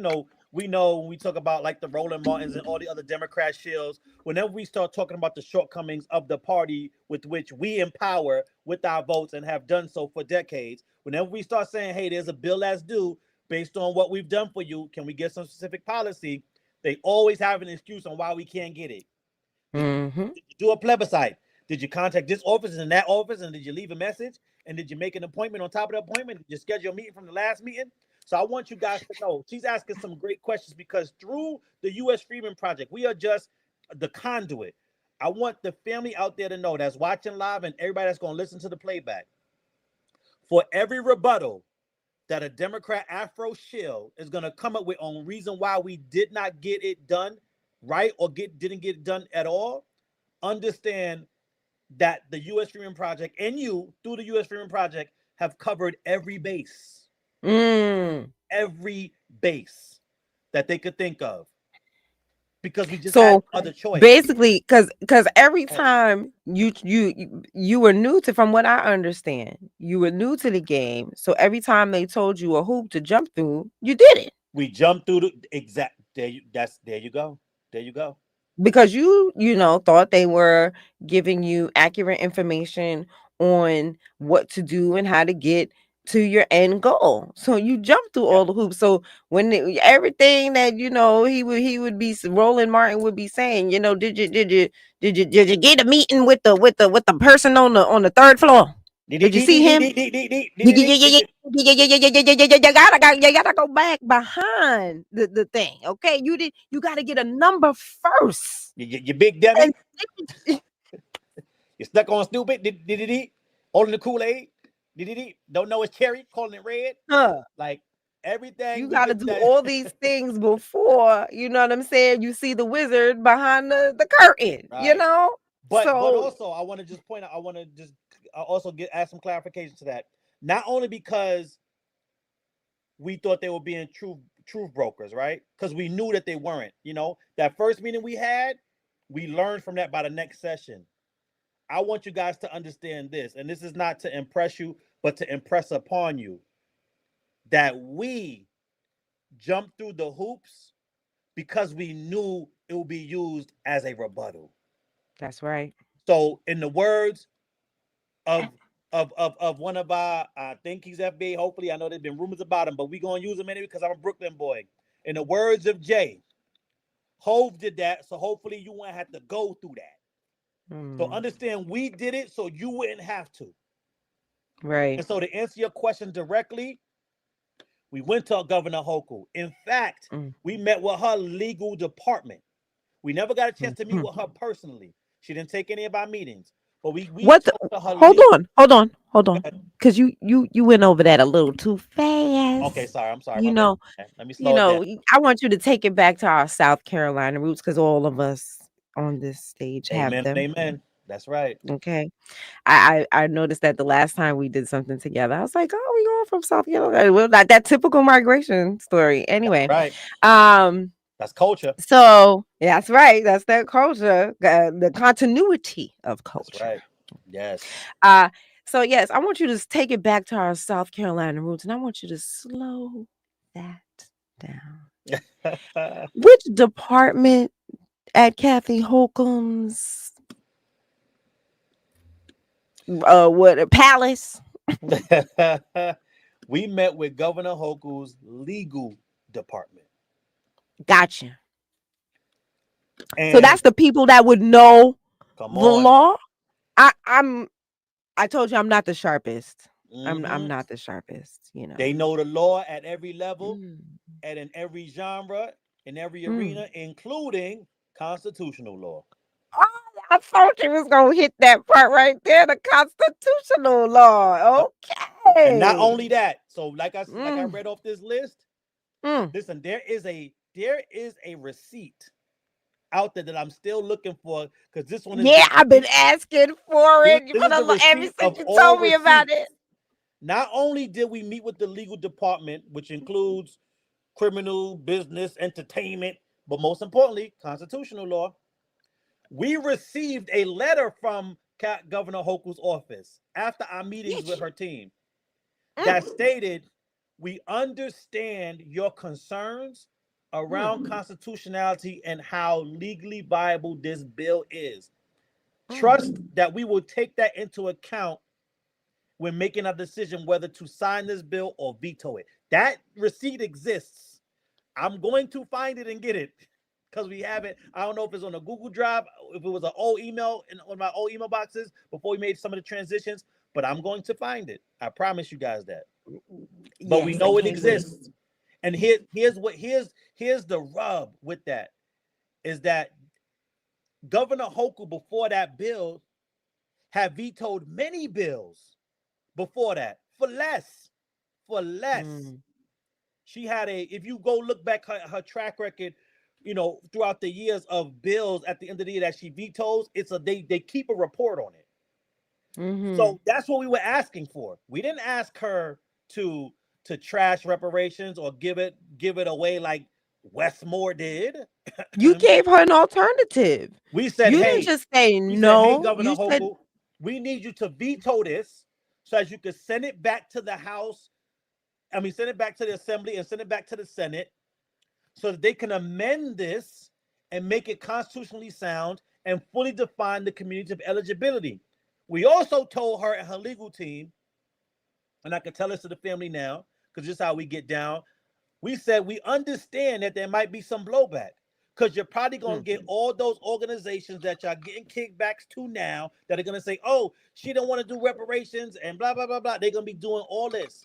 we know when we talk about like the Roland Martins and all the other Democrat shills, whenever we start talking about the shortcomings of the party with which we empower with our votes and have done so for decades, whenever we start saying, hey, there's a bill that's due based on what we've done for you, can we get some specific policy? They always have an excuse on why we can't get it. Did you do a plebiscite? Did you contact this office and that office? And did you leave a message? And did you make an appointment on top of the appointment? Did you schedule a meeting from the last meeting? So I want you guys to know, she's asking some great questions because through the US Freedman Project, we are just the conduit. I want the family out there to know that's watching live and everybody that's going to listen to the playback. For every rebuttal that a Democrat Afro shill is going to come up with on reason why we did not get it done right or didn't get it done at all, understand that the US Freedman Project and you, through the US Freedman Project, have covered every base. Every base that they could think of. Because we just had other choice. Basically, because every time you were new to, from what I understand, you were new to the game. So every time they told you a hoop to jump through, you did it. We jumped through the exact there you go. There you go. Because you thought they were giving you accurate information on what to do and how to get to your end goal. So you jump through all the hoops. So when everything that he would be Roland Martin would be saying, did you get a meeting with the person on the third floor? Did you see him? You gotta go back behind the thing. Okay, you gotta get a number first. You big dummy. You stuck on stupid. Did it eat? Holding the Kool-Aid. Did it eat? Don't know it's cherry. Calling it red. Like everything. You gotta do all these things before, you know what I'm saying? You see the wizard behind the curtain, right. But also I want to just point out, I want to just also add some clarification to that. Not only because we thought they were being truth brokers, right? Because we knew that they weren't. That first meeting we had, we learned from that by the next session. I want you guys to understand this, and this is not to impress you, but to impress upon you that we jumped through the hoops because we knew it would be used as a rebuttal. That's right. So in the words of one of our, I think he's FBA, hopefully, I know there's been rumors about him, but we're going to use him anyway because I'm a Brooklyn boy. In the words of Jay, Hove did that, so hopefully you won't have to go through that. So understand, we did it so you wouldn't have to. Right. And so to answer your question directly, we went to Governor Hochul. In fact, we met with her legal department. We never got a chance to meet with her personally. She didn't take any of our meetings. But we talked to her. Hold on. Because you went over that a little too fast. Okay, sorry. I'm sorry. Let me slow it down. I want you to take it back to our South Carolina roots because all of us on this stage have them. Amen. That's right. Okay. I noticed that the last time we did something together, I was like, oh, we going from South Carolina. Well, that typical migration story. Anyway. That's right. That's culture. So that's right. That's that culture. The continuity of culture. That's right. Yes. So yes, I want you to take it back to our South Carolina roots, and I want you to slow that down. Which department at Kathy Holcomb's what palace? We met with Governor Hochul's legal department. Gotcha. So And that's the people that would know come the on. law. I told you I'm not the sharpest. I'm Hmm. not the sharpest, you know. They know the law at every level Mm. and in every genre, in every Mm. arena, including constitutional law. Oh, I thought you was gonna hit that part right there, the constitutional law. Yep. And not Okay. only that, so like I Mm. read off this list, Mm. listen, there is a receipt out there that I'm still looking for because this one is the Yeah, I've been receipt. asking for This, it this for is the the ever receipt since of you all told me about receipts. it. Not only did we meet with the legal department, which includes criminal, business, entertainment, but most importantly, constitutional law, we received a letter from Governor Hochul's office after our meetings with Bitch. her team that Mm. stated, we understand your concerns around Mm. constitutionality and how legally viable this bill is. Trust Mm. that we will take that into account when making a decision whether to sign this bill or veto it. That receipt exists. I'm going to find it and get it because we have it. I don't know if it's on a Google Drive, if it was an old email in one of my old email boxes before we made some of the transitions, but I'm going to find it. I promise you guys that. But we Yes, I know it can't wait. exists. And here's the rub with that is that Governor Hochul before that bill had vetoed many bills before that for less. For less. Mm. She had if you go look back her track record, throughout the years of bills at the end of the year that she vetoes, they keep a report on it. Mm-hmm. So that's what we were asking for. We didn't ask her to trash reparations or give it away like Westmore did. You gave her an alternative. We said, You didn't hey, just say no. Governor You said, Hochul, we need you to veto this so as you could send it back to the House. I mean, send it back to the Assembly and send it back to the Senate so that they can amend this and make it constitutionally sound and fully define the community of eligibility. We also told her and her legal team, and I can tell this to the family now, because this is how we get down. We said we understand that there might be some blowback because you're probably going to get all those organizations that y'all getting kickbacks to now that are going to say, oh, she don't want to do reparations and blah, blah, blah, blah. They're going to be doing all this.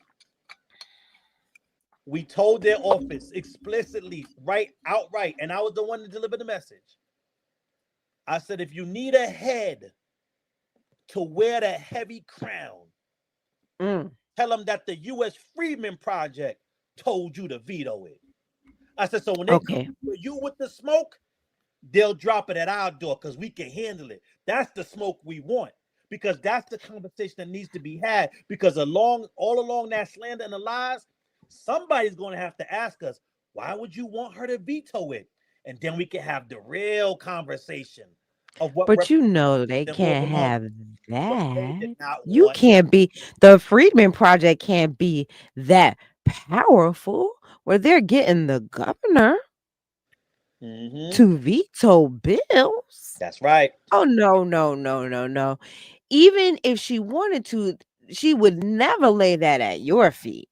We told their office explicitly, right, outright, and I was the one to deliver the message. I said, if you need a head to wear the heavy crown, tell them that the US Freedman Project told you to veto it. I said, so when they come okay. for you with the smoke, they'll drop it at our door because we can handle it. That's the smoke we want because that's the conversation that needs to be had because all along that slander and the lies, somebody's going to have to ask us, why would you want her to veto it? And then we can have the real conversation of what But you know they and move can't along. have But they did that. not You want. can't be the Freedman Project can't be that powerful where they're getting the governor to veto bills. That's right. Oh no, no, no, no, no. Even if she wanted to, she would never lay that at your feet.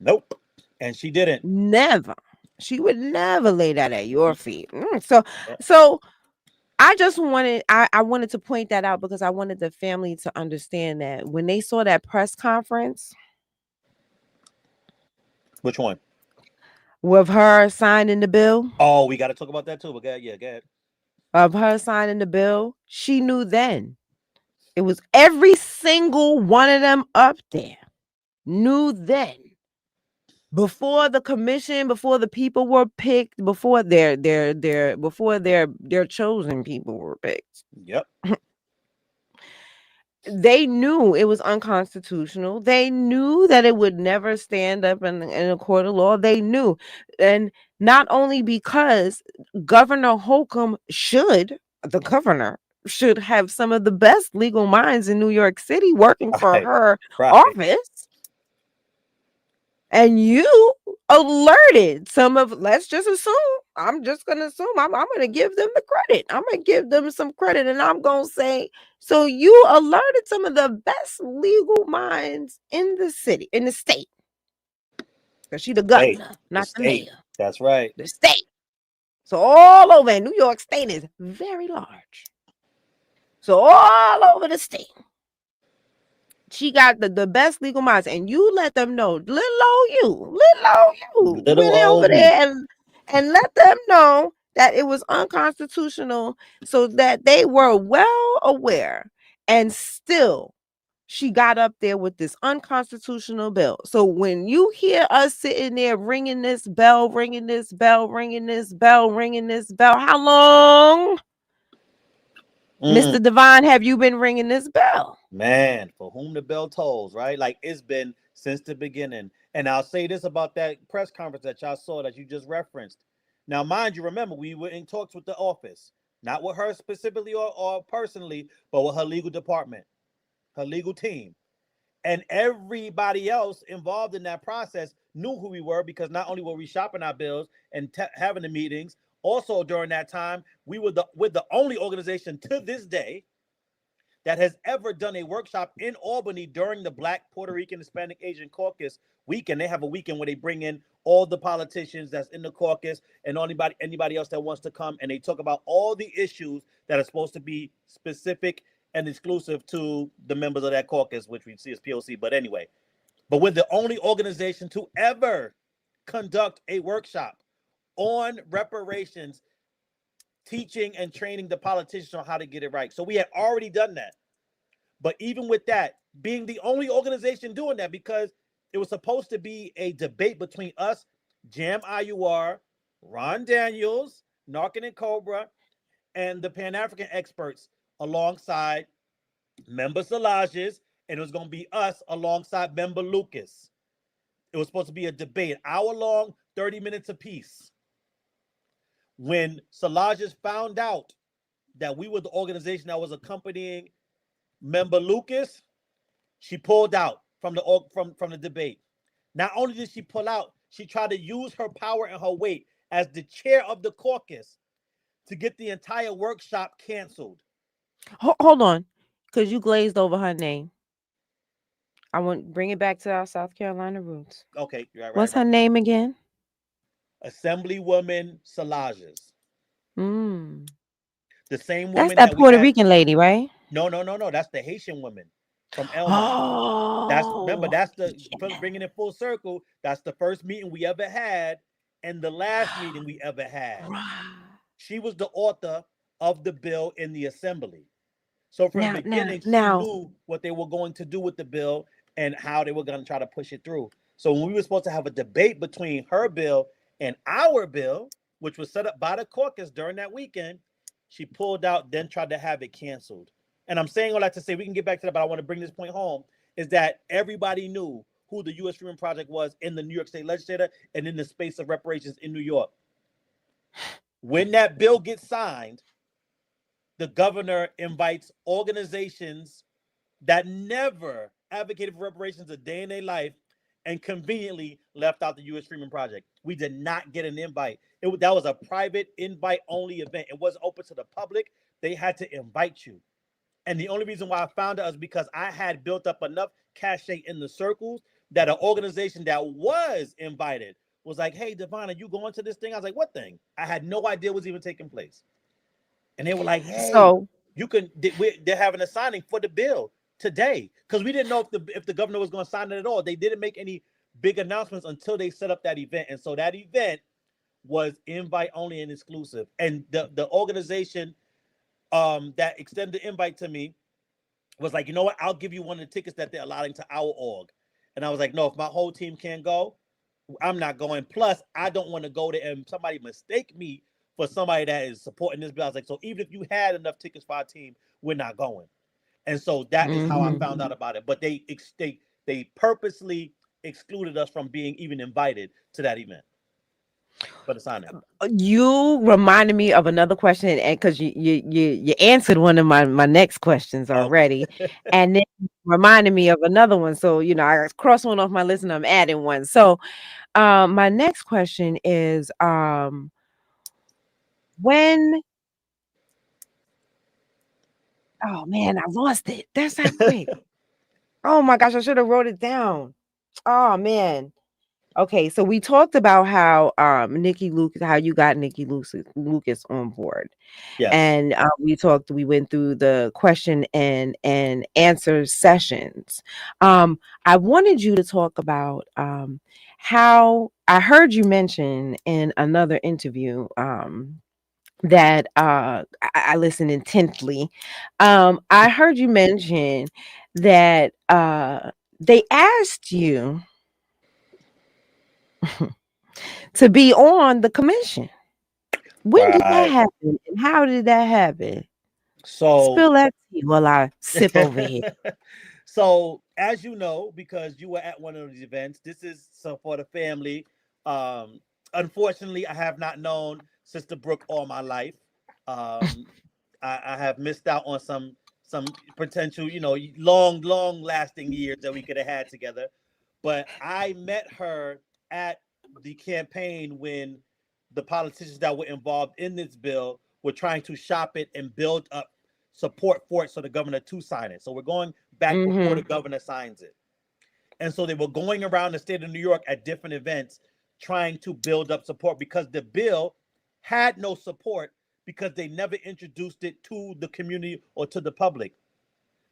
Nope. And she didn't. Never. She would never lay that at your feet. Yep. So I wanted to point that out because I wanted the family to understand that when they saw that press conference Which one? with her signing the bill, Oh, we got to talk about that too. But go ahead. of her signing the bill, she knew then. It was every single one of them up there knew then. Before the commission, before the people were picked, before their chosen people were picked. Yep. They knew it was unconstitutional. They knew that it would never stand up in a court of law. They knew. And not only because the governor should have some of the best legal minds in New York City working for Right. her Right. office. And you alerted some of, let's just assume, I'm just going to assume, I'm going to give them the credit. I'm going to give them some credit, and I'm going to say, so you alerted some of the best legal minds in the city, in the state. Because she the State. governor, The not the state. mayor. That's right. The state. So all over, and New York State is very large. So all over the state, she got the best legal minds, and you let them know, little old you Little went over old me. there and let them know that it was unconstitutional, so that they were well aware, and still she got up there with this unconstitutional bill. So when you hear us sitting there ringing this bell, ringing this bell, ringing this bell, ringing this bell, how long, Mr. Divine, have you been ringing this bell? Man, for whom the bell tolls, right? Like, it's been since the beginning. And I'll say this about that press conference that y'all saw that you just referenced. Now, mind you, remember, we were in talks with the office, not with her specifically or personally, but with her legal department, her legal team. And everybody else involved in that process knew who we were, because not only were we shopping our bills and having the meetings, also during that time, we were the only organization to this day that has ever done a workshop in Albany during the Black, Puerto Rican, Hispanic, Asian Caucus weekend. They have a weekend where they bring in all the politicians that's in the caucus and anybody else that wants to come, and they talk about all the issues that are supposed to be specific and exclusive to the members of that caucus, which we see as POC. But anyway, but we're the only organization to ever conduct a workshop on reparations, teaching and training the politicians on how to get it right. So we had already done that. But even with that, being the only organization doing that, because it was supposed to be a debate between us, Jam IUR, Ron Daniels, Narkin and Cobra, and the Pan-African experts alongside Member Salages, and it was going to be us alongside Member Lucas. It was supposed to be a debate, hour long, 30 minutes apiece. When Salages found out that we were the organization that was accompanying Member Lucas, she pulled out from the debate. Not only did she pull out, she tried to use her power and her weight as the chair of the caucus to get the entire workshop canceled. Hold on, because you glazed over her name. I want to bring it back to our South Carolina roots. Okay, right. What's her name again? Assemblywoman Salages. The same woman That's that Puerto Rican lady, right? No. That's the Haitian woman from Elmont. Oh, That's the bringing it full circle. That's the first meeting we ever had, and the last meeting we ever had. She was the author of the bill in the assembly. So from the beginning, she knew what they were going to do with the bill and how they were going to try to push it through. So when we were supposed to have a debate between her bill and our bill, which was set up by the caucus during that weekend, she pulled out, then tried to have it canceled. And I'm saying all that to say, we can get back to that, but I want to bring this point home, is that everybody knew who the US Freedman Project was in the New York State Legislature and in the space of reparations in New York. When that bill gets signed, the governor invites organizations that never advocated for reparations a day in their life and conveniently left out the US Freedman Project. We did not get an invite. That was a private invite-only event. It wasn't open to the public. They had to invite you. And the only reason why I found out is because I had built up enough cachet in the circles that an organization that was invited was like, hey, Devon, are you going to this thing? I was like, what thing? I had no idea what was even taking place. And they were like, hey, you can. They're having a signing for the bill today, because we didn't know if the governor was going to sign it at all. They didn't make any big announcements until they set up that event. And so that event was invite only and exclusive. And the organization that extended the invite to me was like, you know what? I'll give you one of the tickets that they're allowing to our org. And I was like, no, if my whole team can't go, I'm not going. Plus, I don't want to go there and somebody mistake me for somebody that is supporting this bill. I was like, so even if you had enough tickets for our team, we're not going. And so that is how I found out about it. But they purposely excluded us from being even invited to that event. for the signing. You reminded me of another question, and because you answered one of my next questions already, and then reminded me of another one. So I crossed one off my list and I'm adding one. So my next question is when oh man, I lost it. That's that quick. Oh my gosh, I should have wrote it down. Oh man. Okay, so we talked about how Nikki Lucas, how you got Nikki Lucas on board. Yes. And we went through the question and answer sessions. I wanted you to talk about how I heard you mention in another interview that I listened intently. I heard you mention that they asked you to be on the commission. When did that happen and how did that happen? So Spill that tea while I sip over here. So as you know, because you were at one of these events, this is for the family. Unfortunately, I have not known Sister Brooke all my life. I have missed out on some potential, long lasting years that we could have had together. But I met her at the campaign when the politicians that were involved in this bill were trying to shop it and build up support for it so the governor to sign it. So we're going back before the governor signs it. And so they were going around the state of New York at different events trying to build up support because the bill had no support because they never introduced it to the community or to the public.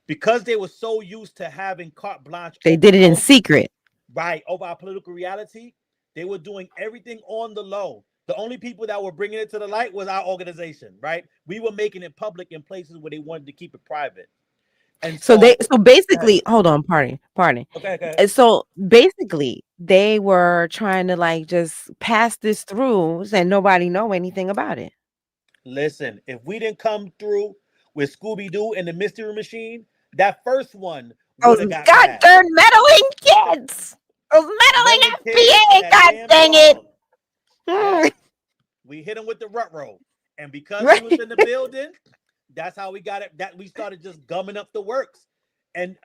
Because they were so used to having carte blanche. They did it in secret. Right. Over our political reality, they were doing everything on the low. The only people that were bringing it to the light was our organization, right? We were making it public in places where they wanted to keep it private. And so basically, hold on, pardon. Okay. And so basically, they were trying to just pass this through and nobody know anything about it. Listen, if we didn't come through with Scooby-Doo and the Mystery Machine, that first one would have got God darn meddling kids. Those meddling FBA, God dang it. Yeah. We hit him with the rut-roll. And because he was in the building, that's how we got it. That we started just gumming up the works. And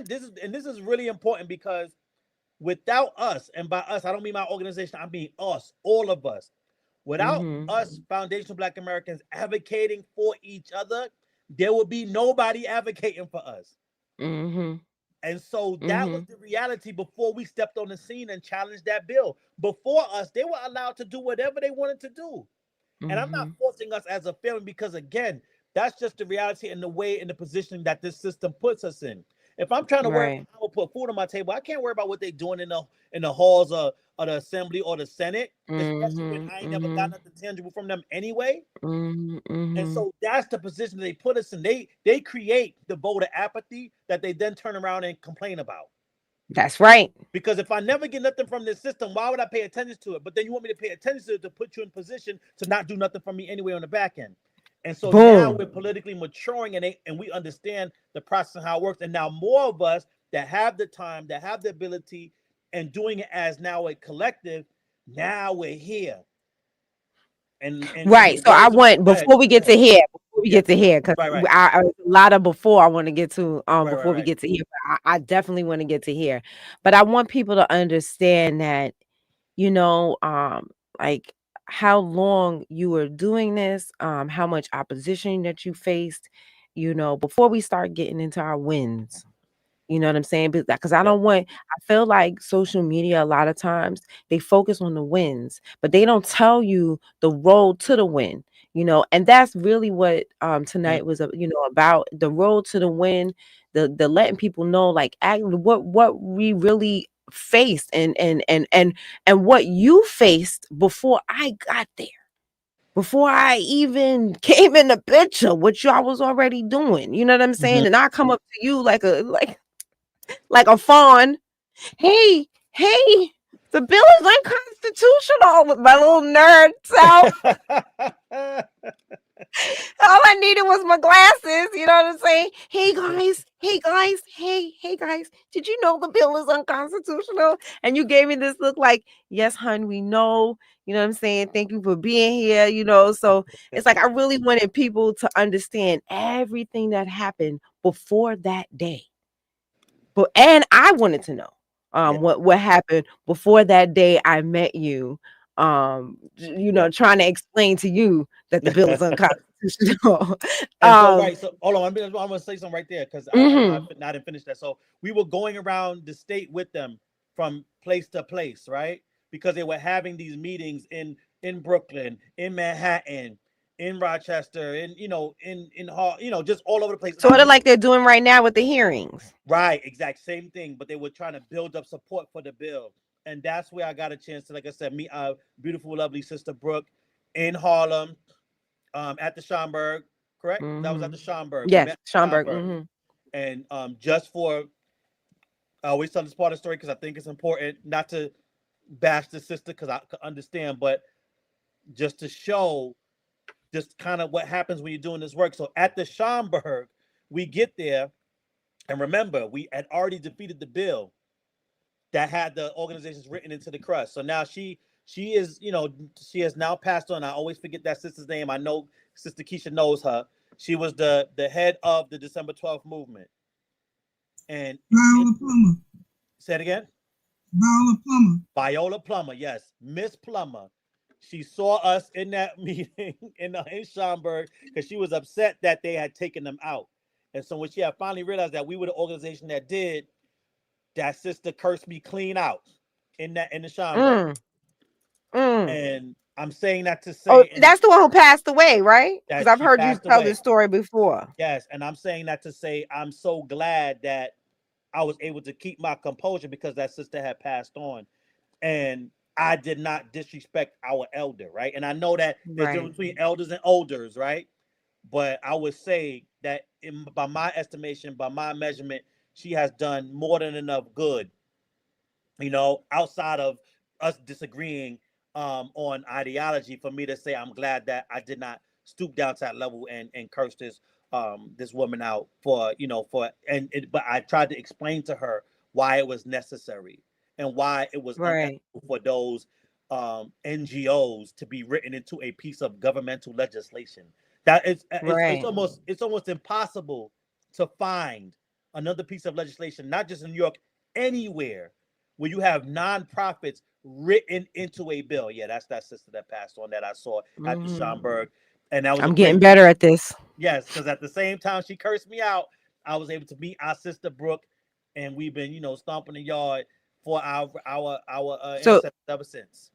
this is really important because without us, and by us, I don't mean my organization, I mean us, all of us. Without us foundational Black Americans advocating for each other, there would be nobody advocating for us. And so that was the reality before we stepped on the scene and challenged that bill. Before us, they were allowed to do whatever they wanted to do. And I'm not forcing us as a family because, again, that's just the reality and the way and the position that this system puts us in. If I'm trying to worry about how to put food on my table, I can't worry about what they're doing in the halls of the assembly or the Senate, especially when I ain't never got nothing tangible from them anyway. And so that's the position they put us in. They create the voter apathy that they then turn around and complain about. That's right. Because if I never get nothing from this system, why would I pay attention to it? But then you want me to pay attention to it to put you in position to not do nothing for me anyway on the back end. And so now we're politically maturing and we understand the process and how it works. And now more of us that have the time, that have the ability and doing it as now a collective, now we're here. And right. So I want, before we get to here, because a lot of before I want to get to, before we get to here, I definitely want to get to here. But I want people to understand that, like how long you were doing this, how much opposition that you faced, before we start getting into our wins. You know what I'm saying? Because I feel like social media, a lot of times they focus on the wins, but they don't tell you the road to the win, and that's really what tonight was, about the road to the win, the letting people know what we really faced and what you faced before I got there. Before I even came in the picture, what y'all was already doing. You know what I'm saying? And I come up to you like a fawn. Hey, the bill is unconstitutional with my little nerd self. All I needed was my glasses. You know what I'm saying? Hey guys, hey guys. Did you know the bill is unconstitutional? And you gave me this look like, yes, hun, we know. You know what I'm saying? Thank you for being here. You know, so it's like I really wanted people to understand everything that happened before that day. But and I wanted to know Yeah, what happened before that day I met you. You yeah. know, trying to explain to you that the bill is unconstitutional. And so, um, right. So, hold on. I'm gonna say something right there because mhm. I didn't finish that. So, we were going around the state with them from place to place, right? Because they were having these meetings in Brooklyn, in Manhattan, in Rochester, in Hall, just all over the place. Sort of like they're doing right now with the hearings. Right, exact same thing. But they were trying to build up support for the bill, and that's where I got a chance to, like I said, meet our beautiful, lovely sister Brooke in Harlem, at the Schomburg, correct? That was at Hmm. the Schomburg. We Yes, met at the Schomburg. Schomburg. Hmm. And just for, I always tell this part of the story because I think it's important not to bash the sister because I could understand, but just to show just kind of what happens when you're doing this work. So at the Schomburg, we get there, and remember, we had already defeated the bill that had the organizations written into the crust. So now she is, she has now passed on. I always forget that sister's name. I know Sister Keisha knows her. She was the head of the December 12th movement. And Viola Plummer. say it again. Viola Plummer. Viola Plummer, yes, Miss Plummer. She saw us in that meeting in Schaumburg because she was upset that they had taken them out. And so when she had finally realized that we were the organization that did, that sister cursed me clean out in the Schaumburg. Mm, mm. And I'm saying that to Oh, say, and that's the one who passed away, right? Because that I've she heard you passed tell away. this story before. Yes, and I'm saying that to say I'm so glad that I was able to keep my composure because that sister had passed on, and I did not disrespect our elder, right? And I know that there's a Right. difference between elders and elders, right? But I would say that by my estimation, by my measurement, she has done more than enough good, outside of us disagreeing on ideology, for me to say I'm glad that I did not stoop down to that level and curse this woman out for but I tried to explain to her why it was necessary and why it was Right. unethical for those NGOs to be written into a piece of governmental legislation. That is it's Right. almost impossible to find another piece of legislation, not just in New York, anywhere where you have nonprofits written into a bill. Yeah, that's that sister that passed on that I saw at the Hmm. Schomburg. And that was a I'm getting great, better at this. yes, because at the same time she cursed me out, I was able to meet our sister Brooke, and we've been, stomping the yard for our So ancestors ever since.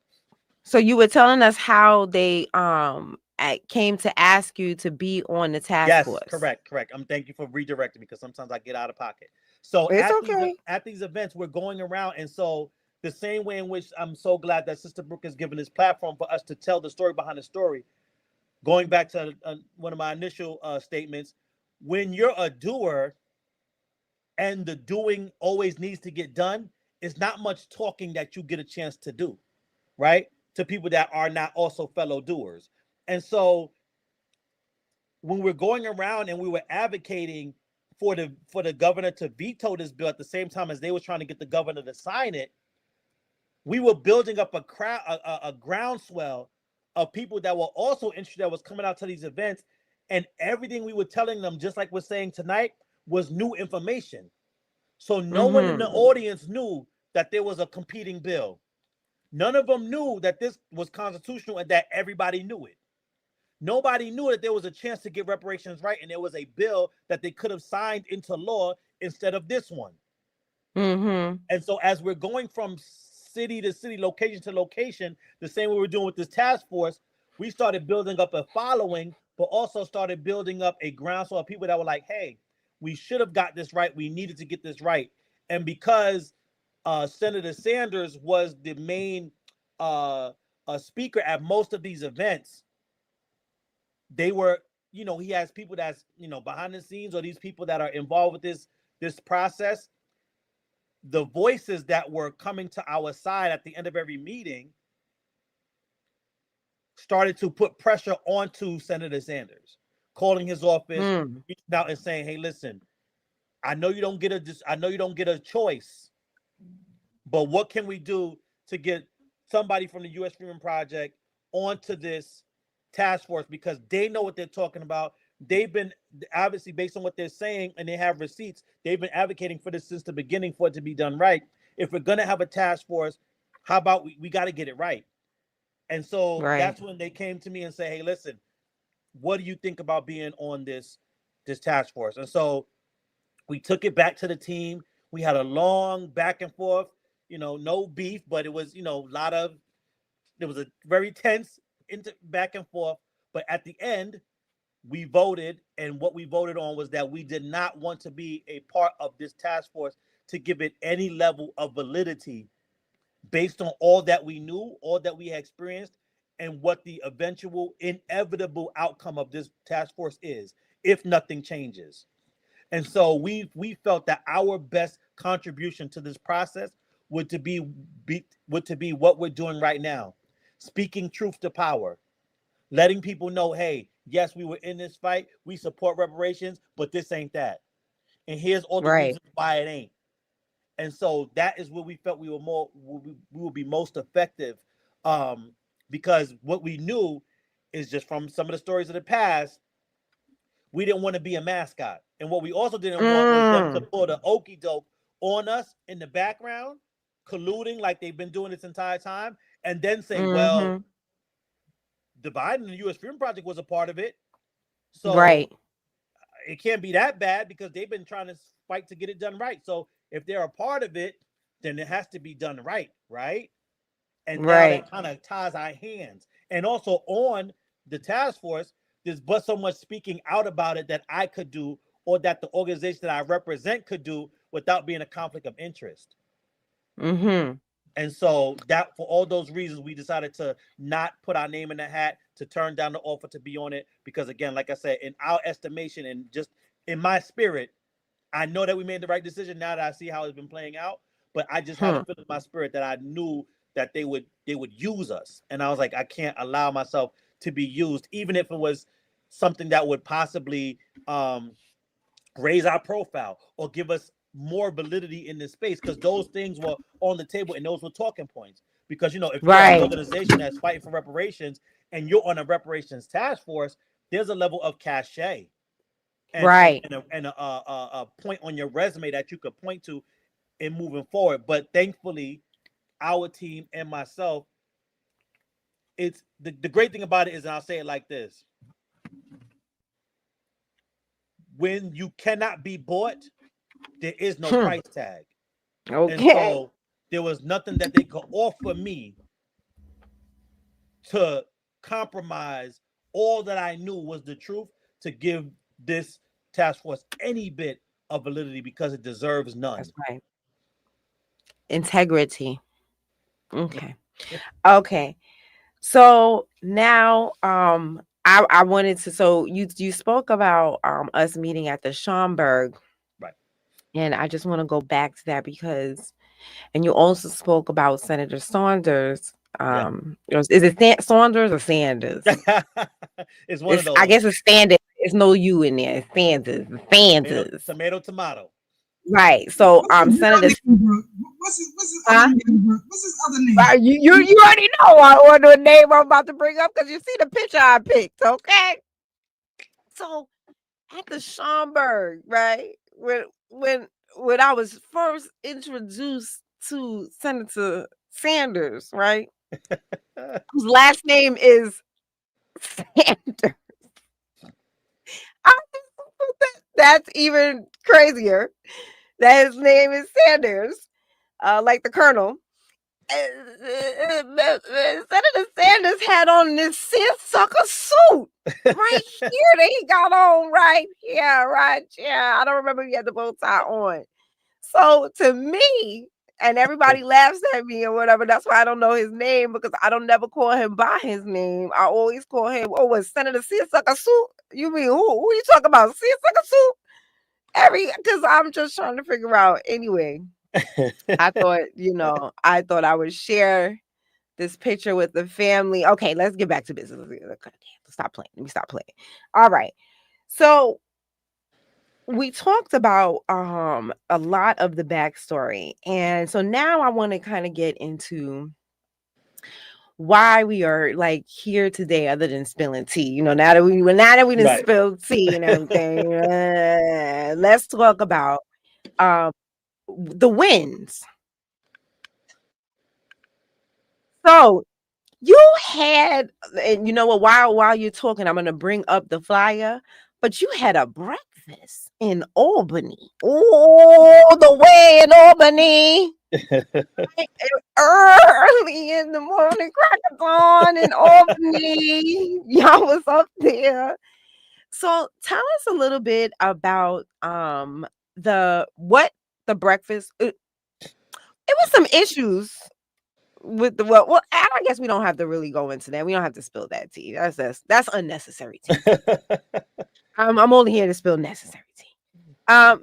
So you were telling us how they came to ask you to be on the task Yes, force. correct. Thank you for redirecting me because sometimes I get out of pocket. So It's at these okay. at these events, we're going around, and so the same way in which I'm so glad that Sister Brooke has given this platform for us to tell the story behind the story. Going back to one of my initial statements, when you're a doer and the doing always needs to get done, it's not much talking that you get a chance to do, right? To people that are not also fellow doers. And so when we're going around and we were advocating for the governor to veto this bill at the same time as they were trying to get the governor to sign it, we were building up a groundswell of people that were also interested, that was coming out to these events, and everything we were telling them, just like we're saying tonight, was new information. So no one in the Mm-hmm. audience knew that there was a competing bill. None of them knew that this was constitutional and that everybody knew it. Nobody knew that there was a chance to get reparations right, and there was a bill that they could have signed into law instead of this one. Mm-hmm. And so as we're going from city to city, location to location, the same way we're doing with this task force, we started building up a following, but also started building up a groundswell of people that were like, hey, we should have got this right. We needed to get this right. And because Senator Sanders was the main speaker at most of these events, they were, he has people that's, behind the scenes, or these people that are involved with this process. The voices that were coming to our side at the end of every meeting started to put pressure onto Senator Sanders, calling his office, reaching out and saying, "Hey, listen, I know you don't get a choice, but what can we do to get somebody from the US Freedman Project onto this task force, because they know what they're talking about. They've been, obviously, based on what they're saying, and they have receipts, they've been advocating for this since the beginning for it to be done right. If we're going to have a task force, how about we got to get it right?" And so that's when they came to me and say, "Hey, listen, what do you think about being on this task force?" And so we took it back to the team. We had a long back and forth, no beef, but it was, it was a very tense back and forth. But at the end, we voted, and what we voted on was that we did not want to be a part of this task force to give it any level of validity based on all that we knew, all that we had experienced, and what the eventual inevitable outcome of this task force is if nothing changes. And so we felt that our best contribution to this process would to be what we're doing right now, speaking truth to power, letting people know, hey, yes, we were in this fight, we support reparations, but this ain't that, and here's all the reasons why it ain't. And so that is where we felt we would be most effective, because what we knew is just from some of the stories of the past, we didn't want to be a mascot. And what we also didn't want was them to pull the okie doke on us in the background, colluding like they've been doing this entire time, and then say, well, the Biden and the US Freedom Project was a part of it. So it can't be that bad because they've been trying to fight to get it done right. So if they're a part of it, then it has to be done right, right? And now that kind of ties our hands. And also on the task force, there's but so much speaking out about it that I could do, or that the organization that I represent could do, without being a conflict of interest. And so that, for all those reasons, we decided to not put our name in the hat, to turn down the offer to be on it. Because again, like I said, in our estimation and just in my spirit, I know that we made the right decision now that I see how it's been playing out. But I just had a feeling in my spirit that I knew that they would use us. And I was like, I can't allow myself to be used, even if it was something that would possibly raise our profile or give us more validity in this space, because those things were on the table and those were talking points. Because, if you're an organization that's fighting for reparations and you're on a reparations task force, there's a level of cachet and a point on your resume that you could point to in moving forward. But thankfully, our team and myself, it's the great thing about it is, and I'll say it like this: when you cannot be bought, there is no price tag. And so there was nothing that they could offer me to compromise all that I knew was the truth, to give this task force any bit of validity, because it deserves none. That's right. Integrity. Okay. So now I wanted to, so you spoke about us meeting at the Schomburg. Right. And I just want to go back to that because, and you also spoke about Senator Saunders. Is it Saunders or Sanders? It's one of those. I guess it's Sanders. There's no U in there. It's Sanders. Sanders. Tomato. Right. So Senator. What's his other name? What's his other name? You already know what the name I'm about to bring up, because you see the picture I picked. Okay. So at the Schomburg, right? When I was first introduced to Senator Sanders, right? Whose last name is Sanders. That's even crazier. That his name is Sanders, like the Colonel. Senator Sanders had on this seersucker suit right here that he got on right here, right here. I don't remember if he had the bow tie on. So to me, and everybody laughs at me or whatever, that's why I don't know his name, because I don't never call him by his name. I always call him, was Senator Seersucker Suit? You mean who you talking about? Seersucker Suit? Because I'm just trying to figure out. Anyway, I thought I would share this picture with the family. Okay, let's get back to business. Let's stop playing. Let me stop playing. All right. So we talked about a lot of the backstory. And so now I want to kind of get into why we are like here today other than spilling tea. You know, now that we done Right. spilled tea and everything, let's talk about the wins. So you had, and you know what, while you're talking, I'm gonna bring up the flyer, but you had a breakfast in Albany. All the way in Albany. Early in the morning, crackers on in Albany. Y'all was up there. So tell us a little bit about the breakfast. It was some issues with the well, I guess we don't have to really go into that. We don't have to spill that tea. That's unnecessary tea. I'm only here to spill necessary tea.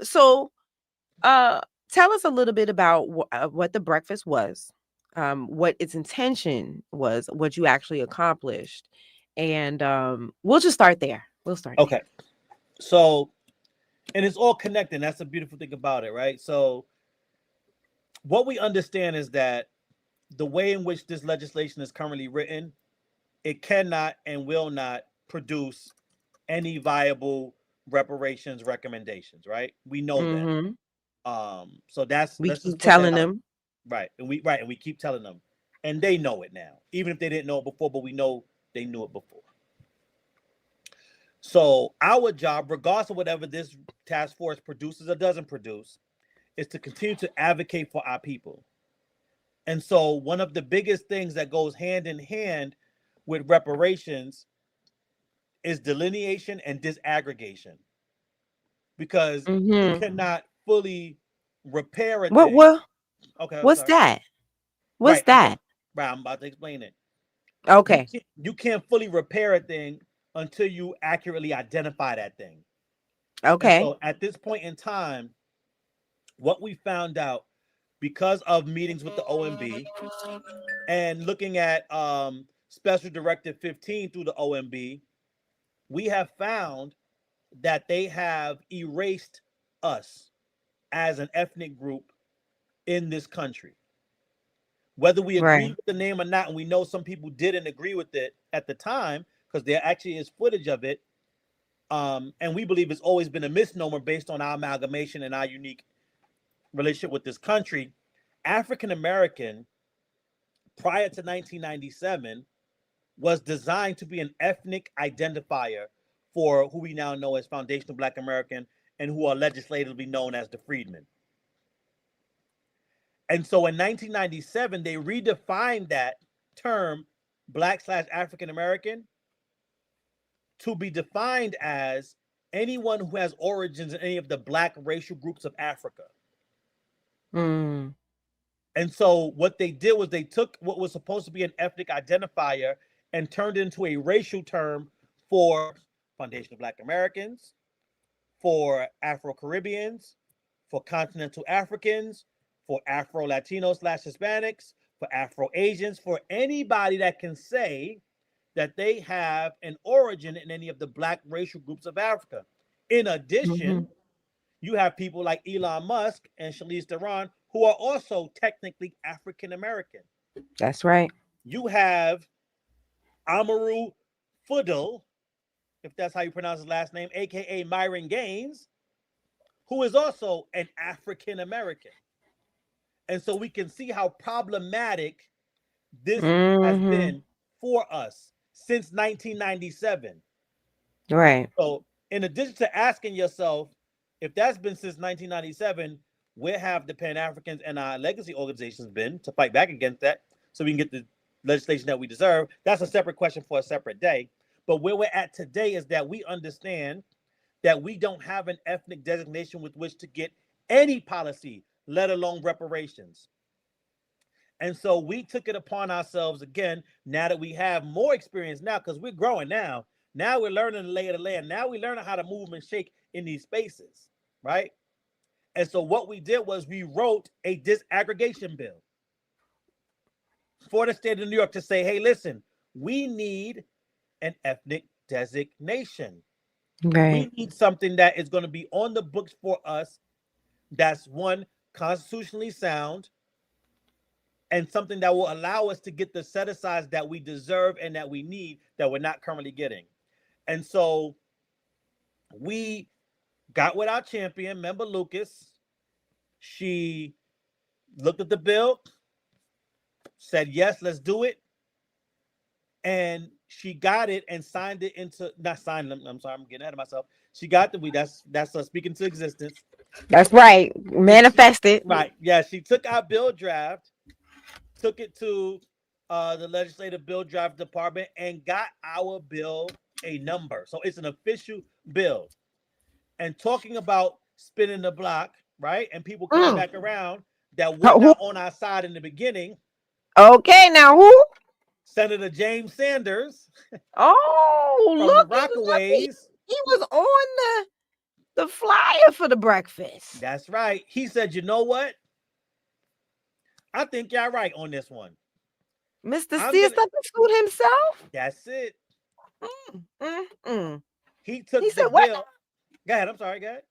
So tell us a little bit about what the breakfast was, what its intention was, what you actually accomplished, and we'll just start there. We'll start there. Okay. So, and it's all connected. That's the beautiful thing about it, right? So, what we understand is that the way in which this legislation is currently written, it cannot and will not produce any viable reparations recommendations, right? We know that. So We let's just keep put that telling out. them. Right. And we keep telling them. And they know it now. Even if they didn't know it before, but we know they knew it before. So our job, regardless of whatever this task force produces or doesn't produce, is to continue to advocate for our people. And so one of the biggest things that goes hand in hand with reparations is delineation and disaggregation. Because you cannot fully repair a thing. Okay, I'm What's sorry. that? What's Right, that? right, I'm about to explain it. Okay. You can't fully repair a thing until you accurately identify that thing. And Okay. so at this point in time, what we found out because of meetings with the OMB and looking at Special Directive 15 through the OMB, we have found that they have erased us as an ethnic group in this country. Whether we agree Right. with the name or not, and we know some people didn't agree with it at the time, because there actually is footage of it. And we believe it's always been a misnomer based on our amalgamation and our unique relationship with this country. African American, prior to 1997, was designed to be an ethnic identifier for who we now know as Foundational Black American and who are legislatively known as the Freedmen. And so in 1997, they redefined that term, Black/African American, to be defined as anyone who has origins in any of the Black racial groups of Africa. Mm. And so what they did was they took what was supposed to be an ethnic identifier and turned it into a racial term for Foundational Black Americans, for Afro-Caribbeans, for Continental Africans, for Afro-Latinos/Hispanics, for Afro-Asians, for anybody that can say that they have an origin in any of the Black racial groups of Africa. In addition, you have people like Elon Musk and Charlize Theron who are also technically African American. That's right. You have Amaru Fudel, if that's how you pronounce his last name, aka Myron Gaines, who is also an African American. And so we can see how problematic this has been for us since 1997. Right. So, in addition to asking yourself, if that's been since 1997, where have the Pan Africans and our legacy organizations been to fight back against that so we can get the legislation that we deserve? That's a separate question for a separate day. But where we're at today is that we understand that we don't have an ethnic designation with which to get any policy, let alone reparations. And so we took it upon ourselves again, now that we have more experience now, because we're growing now. Now we're learning the lay of the land. Now we're learning how to move and shake in these spaces, right? And so what we did was we wrote a disaggregation bill. for the state of New York to say, hey, listen, we need an ethnic designation. Right. We need something that is going to be on the books for us that's one, constitutionally sound, and something that will allow us to get the set-asides that we deserve and that we need that we're not currently getting. And so we got with our champion, Member Lucas. She looked at the bill, said, yes, let's do it. And she got it and signed it into, not signed them. I'm sorry, I'm getting ahead of myself. She got that's speaking to existence. That's right. Manifested. Right. Yeah. She took our bill draft, took it to the legislative bill draft department, and got our bill a number. So it's an official bill. And talking about spinning the block, right? And people coming back around that were not on our side in the beginning. Okay, now who? Senator James Sanders. Oh, from look, the Rockaways. He was on the flyer for the breakfast. That's right. He said, you know what? I think y'all right on this one. Mr. Sears substitute himself? That's it. He said the what bill. now? Go ahead. I'm sorry. Go ahead.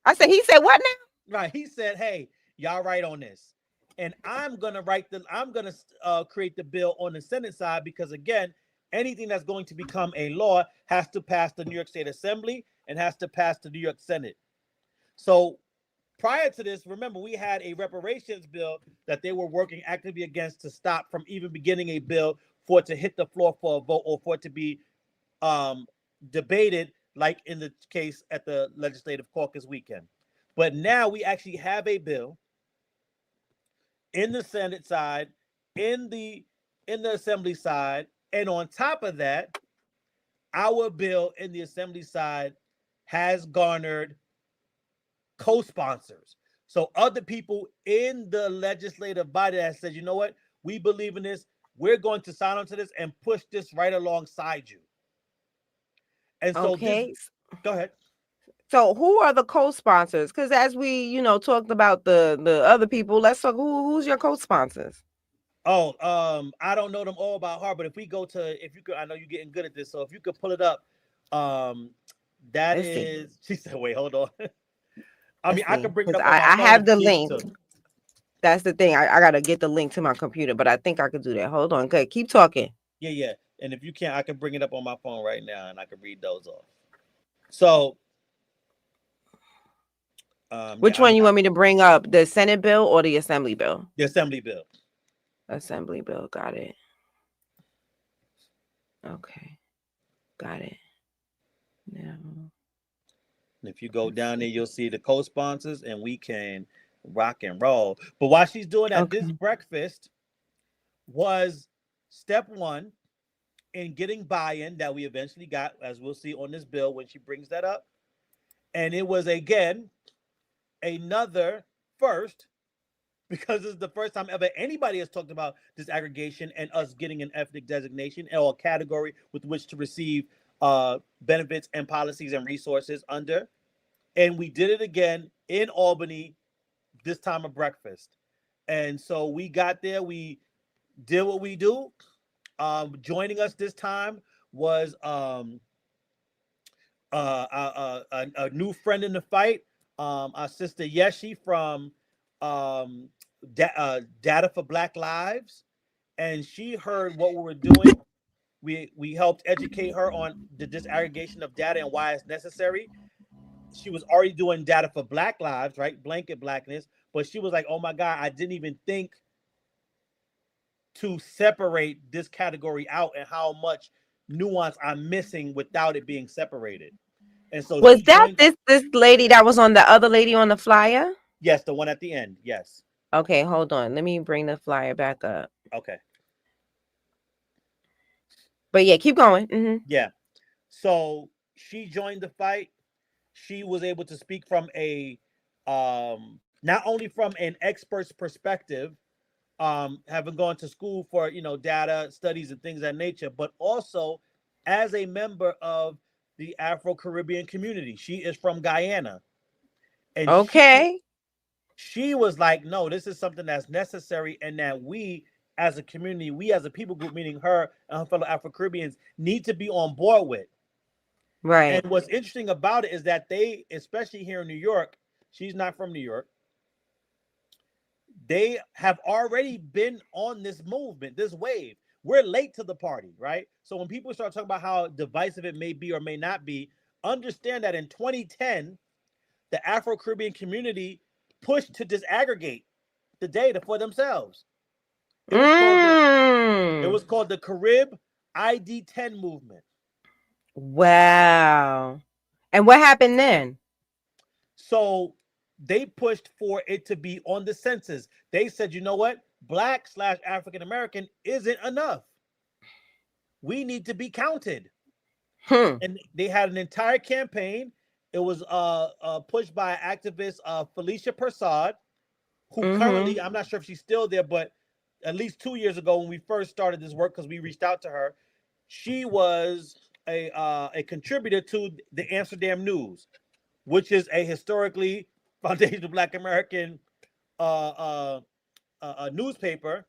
I said, he said what now? Right. He said, hey, y'all right on this. And I'm going to create the bill on the Senate side because, again, anything that's going to become a law has to pass the New York State Assembly and has to pass the New York Senate. So prior to this, remember, we had a reparations bill that they were working actively against to stop from even beginning a bill for it to hit the floor for a vote or for it to be debated, like in the case at the Legislative Caucus weekend. But now we actually have a bill in the Senate side, in the Assembly side, and on top of that, our bill in the Assembly side has garnered co-sponsors. So other people in the legislative body that said, you know what, we believe in this, we're going to sign on to this and push this right alongside you. And so go ahead. So who are the co-sponsors? Because as we, talked about the other people, let's talk who's your co-sponsors. Oh, I don't know them all by heart, but if we go to, if you could, I know you're getting good at this, so if you could pull it up, she said, wait, hold on. I can bring it up. I have the link. That's the thing. I got to get the link to my computer, but I think I could do that. Hold on. Okay, keep talking. Yeah. And if you can't, I can bring it up on my phone right now and I can read those off. So, which one you want me to bring up? The Senate bill or the Assembly bill? The Assembly bill. Assembly bill. Got it. Okay. Got it. Now, if you go down there, you'll see the co-sponsors and we can rock and roll. But while she's doing that, this breakfast was step one in getting buy-in that we eventually got, as we'll see on this bill when she brings that up. And it was, again, another first, because it's the first time ever anybody has talked about this aggregation and us getting an ethnic designation or a category with which to receive benefits and policies and resources under. And we did it again in Albany this time of breakfast. And so we got there, we did what we do. Joining us this time was a new friend in the fight, our sister Yeshi from Data for Black Lives, and she heard what we were doing. We helped educate her on the disaggregation of data and why it's necessary. She was already doing data for Black Lives, right? Blanket blackness, but she was like, oh my God, I didn't even think to separate this category out and how much nuance I'm missing without it being separated. And so was that this lady that was on the other lady on the flyer? Yes, the one at the end. Yes. Okay, hold on. Let me bring the flyer back up. Okay. But yeah, keep going. Mm-hmm. Yeah. So she joined the fight. She was able to speak from a not only from an expert's perspective, having gone to school for data studies and things of that nature, but also as a member of the Afro-Caribbean community. She is from Guyana. And she was like, no, this is something that's necessary and that we as a community, we as a people group, meaning her and her fellow Afro-Caribbeans, need to be on board with. Right. And what's interesting about it is that they, especially here in New York, she's not from New York, they have already been on this movement, this wave. We're late to the party, right? So when people start talking about how divisive it may be or may not be, understand that in 2010, the Afro-Caribbean community pushed to disaggregate the data for themselves. It was called the Carib ID10 movement. Wow. And what happened then? So they pushed for it to be on the census. They said, you know what? Black/African American isn't enough. We need to be counted. And they had an entire campaign. It was pushed by activist Felicia Persaud, who currently, I'm not sure if she's still there, but at least 2 years ago when we first started this work, because we reached out to her, she was a contributor to the Amsterdam News, which is a historically foundational Black American newspaper.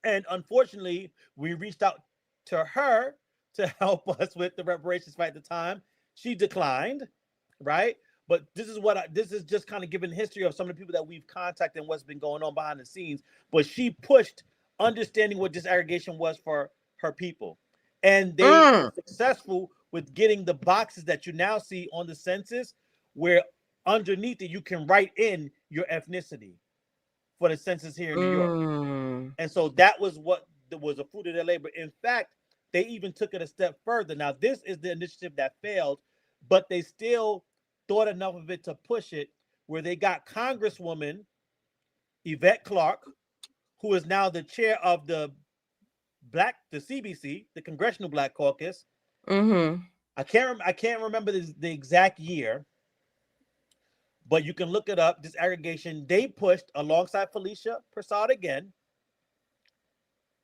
And unfortunately, we reached out to her to help us with the reparations fight at the time. She declined, right? But this is just kind of giving history of some of the people that we've contacted and what's been going on behind the scenes. But she pushed understanding what disaggregation was for her people. And they were successful with getting the boxes that you now see on the census, where underneath it, you can write in your ethnicity for the census here in New York. And so that was what was a fruit of their labor. In fact, they even took it a step further. Now, this is the initiative that failed, but they still thought enough of it to push it, where they got Congresswoman Yvette Clarke, who is now the chair of the CBC, the Congressional Black Caucus. I can't remember the exact year, but you can look it up. Disaggregation, they pushed alongside Felicia Persaud again.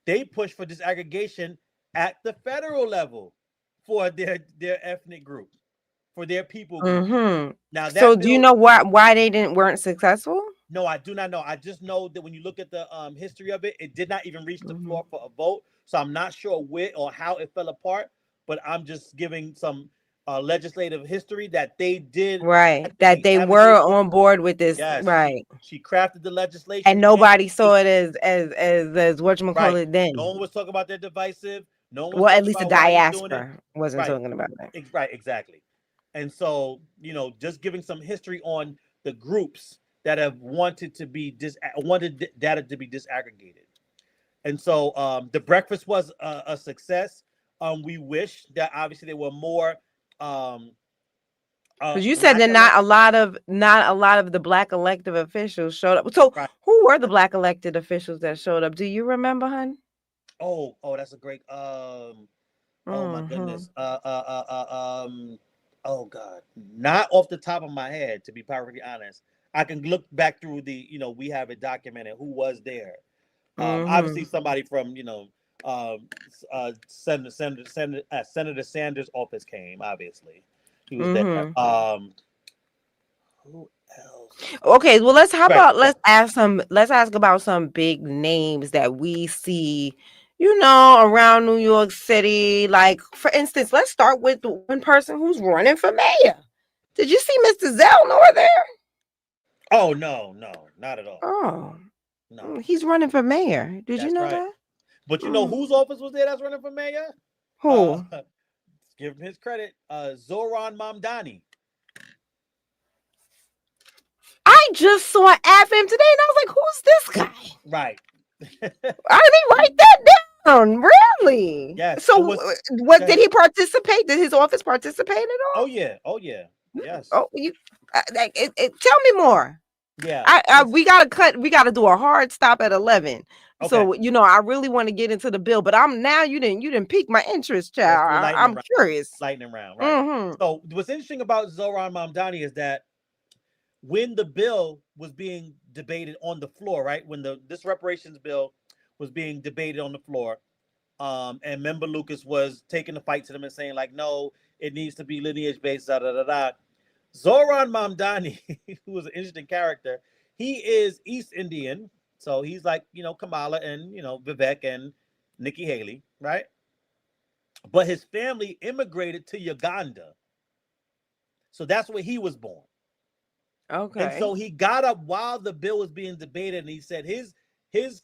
They pushed for disaggregation at the federal level for their ethnic group, for their people group. Now, so do you know why they weren't successful? No, I do not know. I just know that when you look at the history of it, it did not even reach the floor for a vote. So I'm not sure where or how it fell apart, but I'm just giving some legislative history that they did. Right. That they were on board with this. Yes. Right. She crafted the legislation. And nobody saw it as whatchamacallit then. No one was talking about their divisive. No one was well, at least the diaspora wasn't right. talking about that. Right, exactly. And so, just giving some history on the groups that have wanted data to be disaggregated. And so the breakfast was a success. We wish that obviously there were more. Because you said that not a lot of the Black elected officials showed up. So who were the Black elected officials that showed up? Do you remember, hun? Oh, that's a great. Oh my goodness. Oh God, not off the top of my head, to be perfectly honest. I can look back through we have it documented who was there. Obviously somebody from Senator Sanders' office came. Obviously, he was there. Who else? Okay, well let's ask about some big names that we see, around New York City. Like, for instance, let's start with the one person who's running for mayor. Did you see Mr. Zellnor there? Oh no, not at all. Oh no, he's running for mayor. Did you know that? But you know whose office was there that's running for mayor? Who? Give him his credit. Zohran Mamdani. I just saw an ad for him today, and I was like, "Who's this guy?" Right. I didn't write that down. Really? Yes. So, what did he participate? Did his office participate at all? Oh yeah. Yes. Oh, tell me more. Yeah. We gotta do a hard stop at 11. Okay. So I really want to get into the bill, but you didn't pique my interest, child. I'm curious. Lightning round, right? So what's interesting about Zohran Mamdani is that when the bill was being debated on the floor, right? When this reparations bill was being debated on the floor, and Member Lucas was taking the fight to them and saying like, no, it needs to be lineage based, Zohran Mamdani, who was an interesting character, he is East Indian, So he's like, Kamala and, Vivek and Nikki Haley, right? But his family immigrated to Uganda. So that's where he was born. And Okay. so he got up while the bill was being debated, and he said his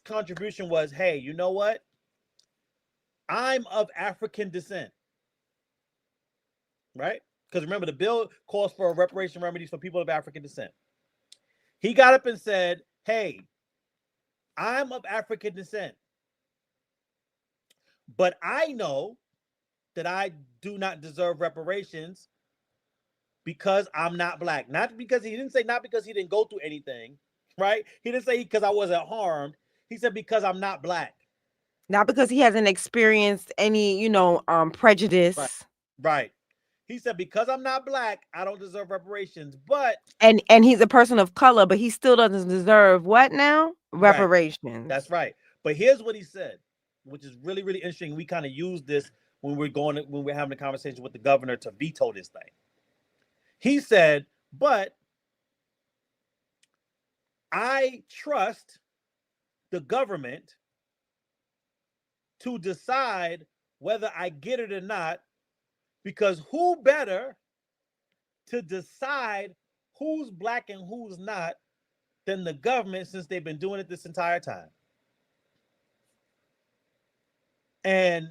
contribution was, hey, you know what? I'm of African descent, right? Because remember, the bill calls for reparation remedies for people of African descent. He got up and said, hey, I'm of African descent, but I know that I do not deserve reparations because I'm not black. Not because he didn't say not because he didn't go through anything, right? He didn't say because I wasn't harmed. He said because I'm not black. Not because he hasn't experienced any, Right. prejudice. Right. He said because I'm not black, I don't deserve reparations. But And he's a person of color, but he still doesn't deserve what now? right. Reparations. That's right. But here's what he said, which is really, really interesting. We kind of use this when we're having a conversation with the governor to veto this thing. He said, but I trust the government to decide whether I get it or not, because who better to decide who's black and who's not than the government, since they've been doing it this entire time. And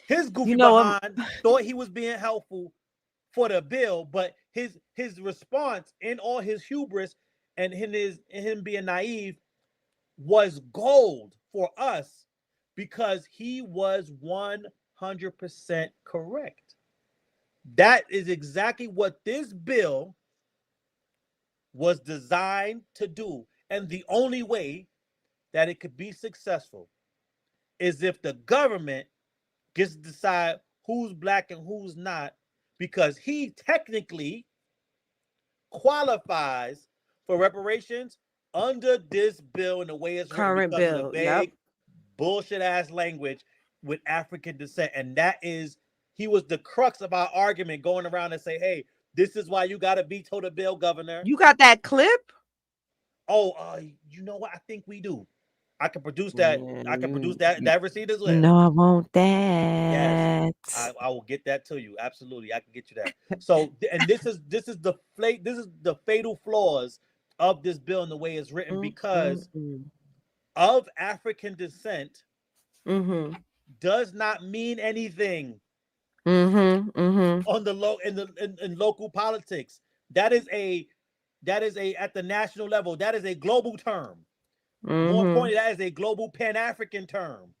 his goofy behind thought he was being helpful for the bill, but his response in all his hubris and him being naive was gold for us, because he was 100% correct. That is exactly what this bill was designed to do. And the only way that it could be successful is if the government gets to decide who's black and who's not, because he technically qualifies for reparations under this bill in the way it's written, because of the vague bullshit ass language with African descent. And that is, he was the crux of our argument, going around and say, hey, this is why you got to veto the bill, Governor. You got that clip? Oh, you know what? I think we do. I can produce that. I can produce that receipt as well. No, I want that. Yes, I will get that to you. Absolutely, I can get you that. So, and this is the fatal flaws of this bill and the way it's written, because of African descent does not mean anything on the in local politics. That is a at the national level. That is a global term. More importantly, that is a global Pan-African term,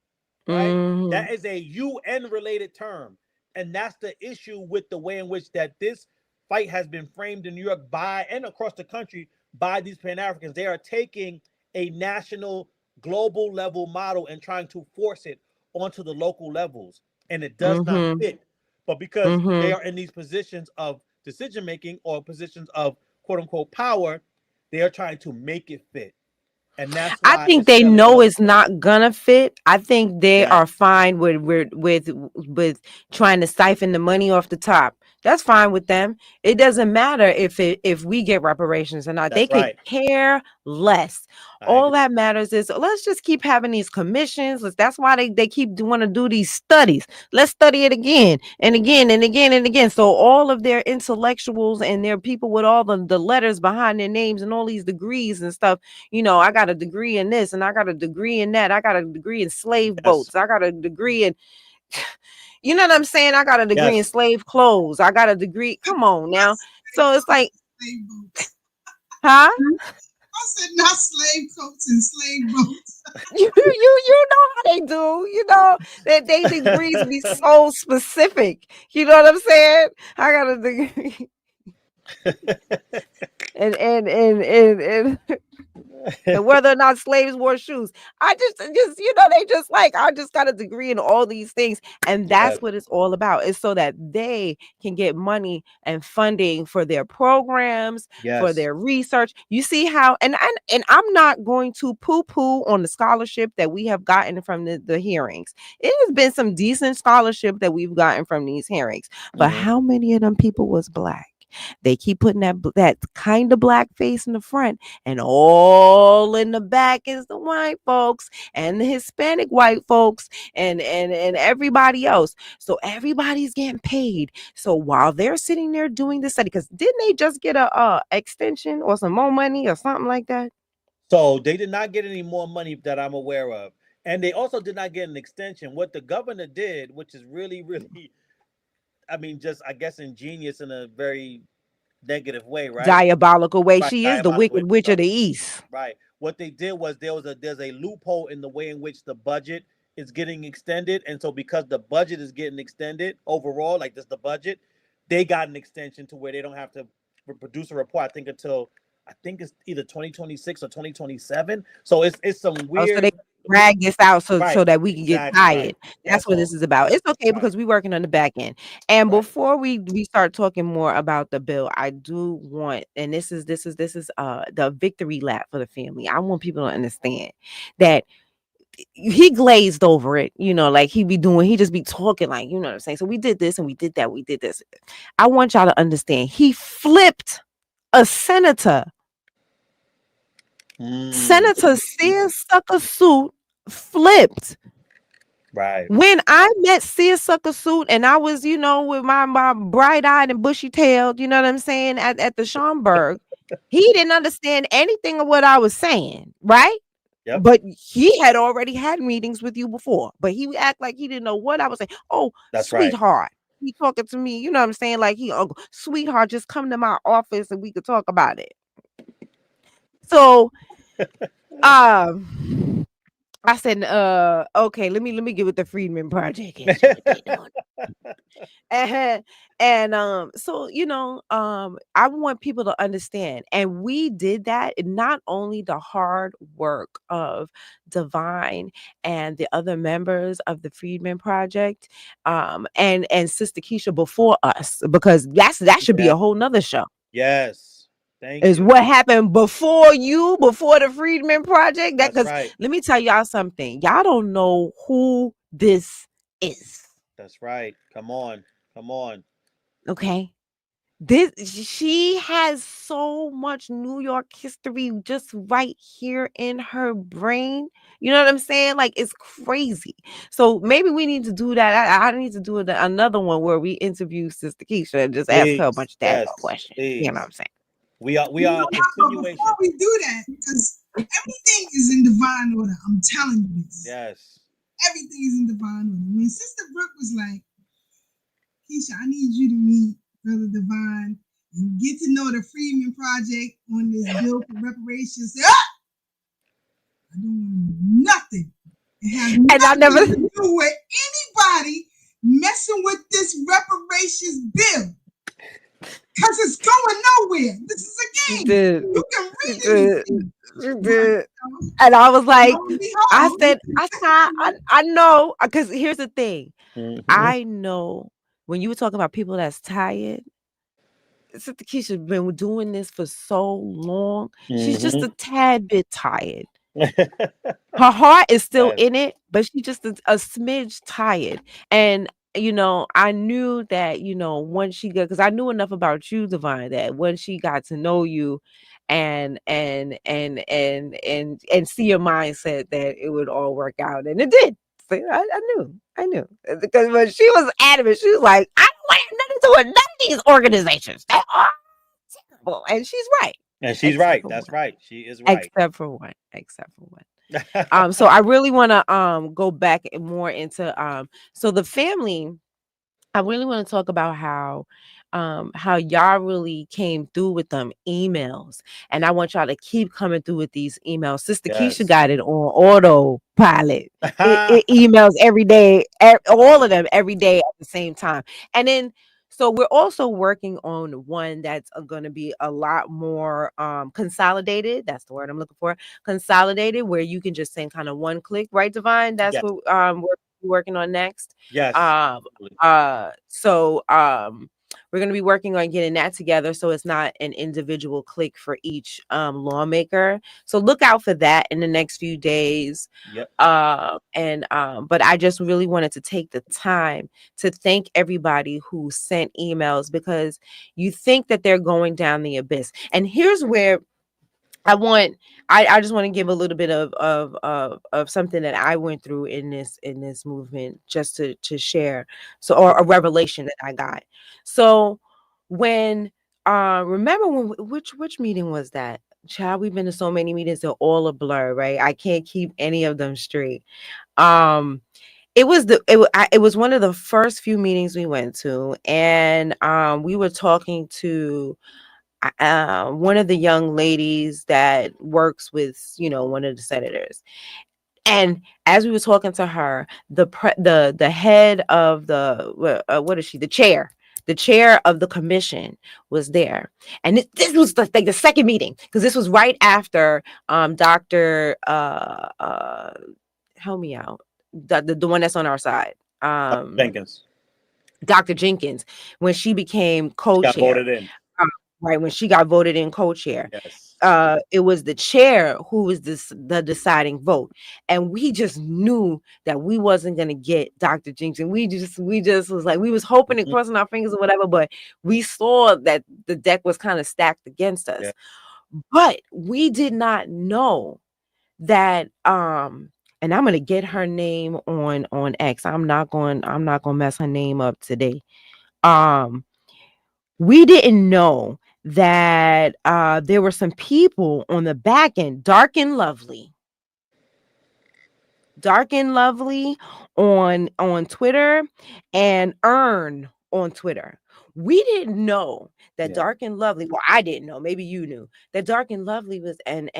right? That is a UN related term. And that's the issue with the way in which that this fight has been framed in New York by and across the country by these Pan-Africans. They are taking a national, global level model and trying to force it onto the local levels. And it does not fit. But because they are in these positions of decision making or positions of quote unquote power, they are trying to make it fit. And that's why I think they know it's not gonna fit. I think they are fine with trying to siphon the money off the top. That's fine with them. It doesn't matter if we get reparations or not. They could care less. All that matters is, let's just keep having these commissions. That's why they keep want to do these studies. Let's study it again and again and again and again. So all of their intellectuals and their people with all the letters behind their names and all these degrees and stuff, I got a degree in this and I got a degree in that. I got a degree in slave boats. I got a degree in, you know what I'm saying? I got a degree in slave clothes. I got a degree. Come on now. So it's like, huh? I said not slave coats and slave boats. You know how they do. That they degrees be so specific. You know what I'm saying? I got a degree. and whether or not slaves wore shoes. I just they just like, I just got a degree in all these things. And that's what it's all about. It's so that they can get money and funding for their programs, for their research. You see how, and I'm not going to poo-poo on the scholarship that we have gotten from the hearings. It has been some decent scholarship that we've gotten from these hearings. But how many of them people was black? They keep putting that kind of black face in the front, and all in the back is the white folks and the Hispanic white folks and everybody else. So everybody's getting paid. So while they're sitting there doing the study, because didn't they just get a extension or some more money or something like that? So they did not get any more money that I'm aware of. And they also did not get an extension. What the governor did, which is really, really, I mean, just, I guess, ingenious in a very negative way, right? Diabolical way. Right, She is the diabolical way. wicked witch of the East. Right. What they did was there's a loophole in the way in which the budget is getting extended. And so because the budget is getting extended overall, like this the budget, they got an extension to where they don't have to produce a report, I think it's either 2026 or 2027. So it's some weird. So they drag this out so that we can get tired. Right. That's what this is about. It's okay because we're working on the back end. And before we start talking more about the bill, I do want, and this is the victory lap for the family. I want people to understand that he glazed over it, like he just be talking like, you know what I'm saying? So we did this and we did that, we did this. I want y'all to understand he flipped a senator. Senator Seersucker Suit flipped. Right. When I met Seersucker Suit and I was, with my bright-eyed and bushy-tailed, you know what I'm saying, at the Schomburg, he didn't understand anything of what I was saying, right? Yep. But he had already had meetings with you before, but he would act like he didn't know what I was saying. Oh, that's sweetheart. Right. He talking to me, you know what I'm saying? Like sweetheart, just come to my office and we could talk about it. So I said, okay, let me get with the Freedman Project. So I want people to understand, and we did that. Not only the hard work of Divine and the other members of the Freedman Project, and Sister Keisha before us, because that should be a whole nother show. Yes. What happened before the Freedman Project. That's right. Let me tell y'all something. Y'all don't know who this is. That's right. Come on. Okay. She has so much New York history just right here in her brain. You know what I'm saying? Like, it's crazy. So maybe we need to do that. I need to do another one where we interview Sister Keisha and just ask her a bunch of questions. You know what I'm saying? We are continuation. Before we do that, because everything is in divine order. I'm telling you this. Yes. Everything is in divine order. When Sister Brooke was like, Keisha, I need you to meet Brother Divine and get to know the Freedman Project on this bill for reparations. I don't want nothing. It has nothing to do with anybody messing with this reparations bill. Because it's going nowhere. This is a game. You can read it. And I was like, I know, because here's the thing. Mm-hmm. I know when you were talking about people that's tired, Sister Keisha's been doing this for so long. Mm-hmm. She's just a tad bit tired. Her heart is still in it, but she's just a smidge tired. And I knew that, once she got, because I knew enough about you, Divine, that when she got to know you and see your mindset, that it would all work out, and it did. So I knew, because when she was adamant, she was like, I don't want nothing to do with none of these organizations. They are terrible, and she's right. And she's right. That's right. She is right. Except for one. So I really want to go back more into so the family. I really want to talk about how y'all really came through with them emails, and I want y'all to keep coming through with these emails. Sister Keisha got it on autopilot. it emails every day, all of them every day at the same time, and then. So we're also working on one that's going to be a lot more consolidated. That's the word I'm looking for. Consolidated, where you can just send kind of one click, right, Divine? That's what we're working on next. Yes. So we're going to be working on getting that together, so it's not an individual click for each lawmaker. So look out for that in the next few days. Yep. But I just really wanted to take the time to thank everybody who sent emails, because you think that they're going down the abyss. And here's where I just want to give a little bit of something that I went through in this movement, just to share. So, or a revelation that I got. So when remember when which meeting was that? Child, we've been to so many meetings, they're all a blur, right? I can't keep any of them straight. It was one of the first few meetings we went to, and we were talking to one of the young ladies that works with, one of the senators. And as we were talking to her, the head of what is she? The chair of the commission was there. And this was like the second meeting, because this was right after Dr. Help me out. The one that's on our side. Jenkins. Dr. Jenkins, when she became co-chair. Got voted in. Right, when she got voted in co-chair. Yes. It was the chair who was the deciding vote, and we just knew that we wasn't gonna get Dr. Jenkins. We just was like, we was hoping and crossing our fingers or whatever, but we saw that the deck was kind of stacked against us. Yeah. But we did not know that and I'm gonna get her name on X. I'm not gonna mess her name up today. We didn't know that there were some people on the back end, Dark and Lovely on Twitter, and Earn on Twitter. We didn't know that Dark and Lovely, well, I didn't know, maybe you knew, that Dark and Lovely was and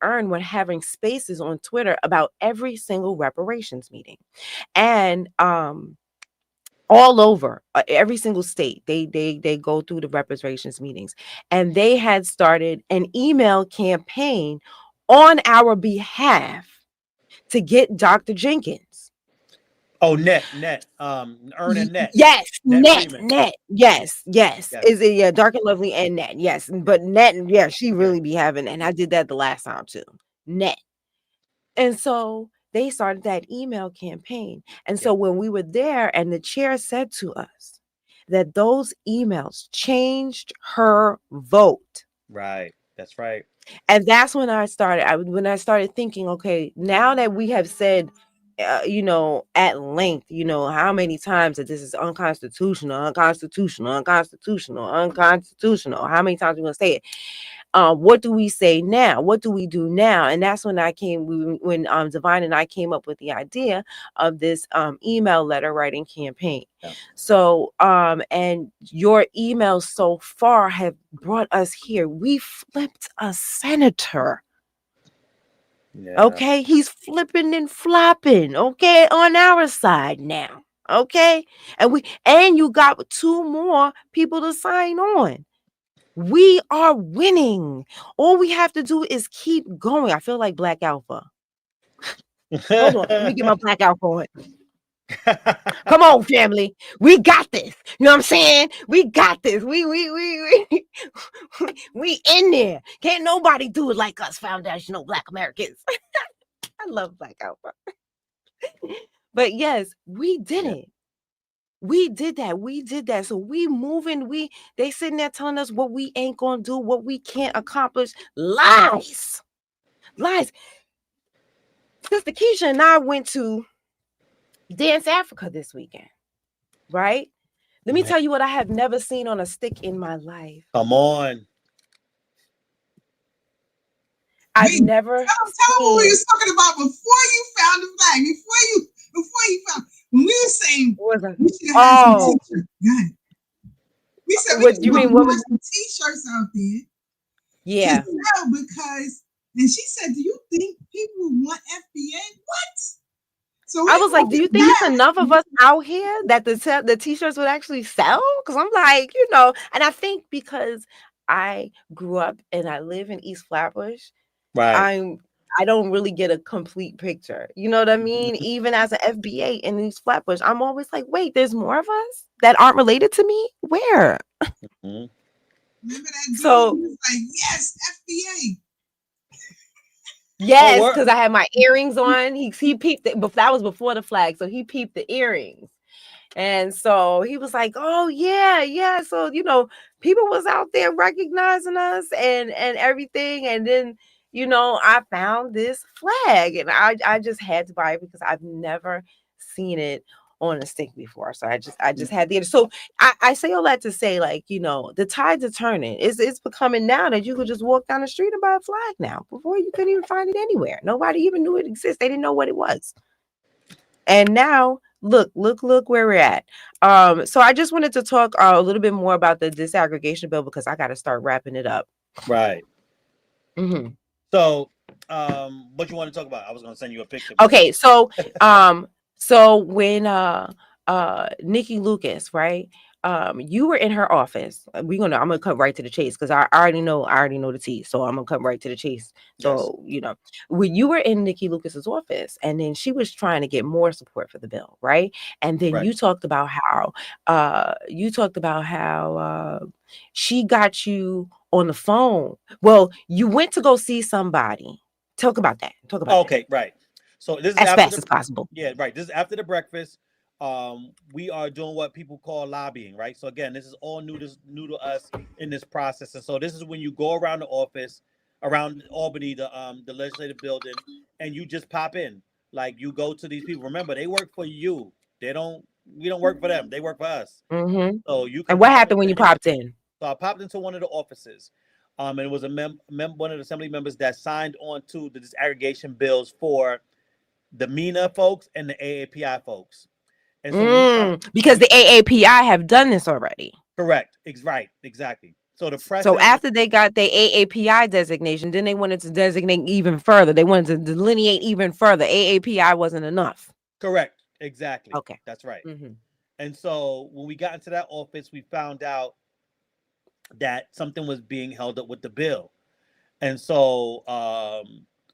Earn were having spaces on Twitter about every single reparations meeting. And all over every single state, they go through the reparations meetings, and they had started an email campaign on our behalf to get Dr. Jenkins. Oh, Earn and Net. Yes, Net. Yes. Is it Dark and Lovely and Net? Yes, but Net, she really be having, and I did that the last time too. Net, and so they started that email campaign. And so when we were there, and the chair said to us that those emails changed her vote. Right. That's right. And that's when I started thinking, okay, now that we have said, at length, how many times that this is unconstitutional, how many times we going to say it? What do we say now? What do we do now? And that's when when Divine and I came up with the idea of this email letter writing campaign. Yeah. So, and your emails so far have brought us here. We flipped a senator. Yeah. Okay, he's flipping and flopping. Okay, on our side now. Okay, and you got 2 more people to sign on. We are winning. All we have to do is keep going. I feel like Black Alpha. Hold on, let me get my Black Alpha on. Come on, family. We got this. You know what I'm saying? We got this. We in there. Can't nobody do it like us, foundational Black Americans. I love Black Alpha. But yes, we did it. We did that. So we moving. They sitting there telling us what we ain't gonna do, what we can't accomplish. Lies. Sister Keisha and I went to Dance Africa this weekend, right? Let me tell you what I have never seen on a stick in my life. Come on. I've never. Tell me what you was talking about before you found the flag. Before you found. When we were saying we should have some t-shirts. We said we should have some t-shirts out there. Yeah. Because, and she said, do you think people want FBA? What? So I was like, do you think it's enough of us out here that the t-shirts would actually sell? Because I'm like, and I think because I grew up and I live in East Flatbush, right. I don't really get a complete picture. You know what I mean? Even as an FBA in these Flatbush, I'm always like, wait, there's more of us that aren't related to me? Where? Remember that dude So who was like, yes, FBA. yes, because I had my earrings on. He peeped it, but that was before the flag, so he peeped the earrings. And so he was like, oh yeah. So, you know, people was out there recognizing us and everything. And then, you know, I found this flag and I just had to buy it because I've never seen it on a stick before. So I just had to get it. So I say all that to say, like, you know, the tides are turning. It's becoming now that you could just walk down the street and buy a flag now. Before you couldn't even find it anywhere. Nobody even knew it existed. They didn't know what it was. And now look where we're at. So I just wanted to talk a little bit more about the disaggregation bill because I got to start wrapping it up. Right. Mm-hmm. So, what you want to talk about? I was going to send you a picture. Okay, so so when Nikki Lucas, right? You were in her office. I'm gonna cut right to the chase because I already know the tea. So I'm gonna cut right to the chase. So you know, when you were in Nikki Lucas's office, and then she was trying to get more support for the bill, right? And then you talked about how she got you on the phone. Well, you went to go see somebody. Talk about that. Okay, right. So this is as fast as possible. Yeah, right. This is after the breakfast. We are doing what people call lobbying, right? So again, this is all new to us in this process. And so this is when you go around the office, around Albany, the legislative building, and you just pop in. Like you go to these people. Remember, they work for you. We don't work for them. They work for us. Mm-hmm. So you can. And what happened when you popped in? So I popped into one of the offices. And it was one of the assembly members that signed on to the disaggregation bills for the MENA folks and the AAPI folks. And so because the AAPI have done this already. Correct. Right. Exactly. So so after they got their AAPI designation, then they wanted to designate even further. They wanted to delineate even further. AAPI wasn't enough. Correct. Exactly. Okay. That's right. Mm-hmm. And so when we got into that office, we found out that something was being held up with the bill. And so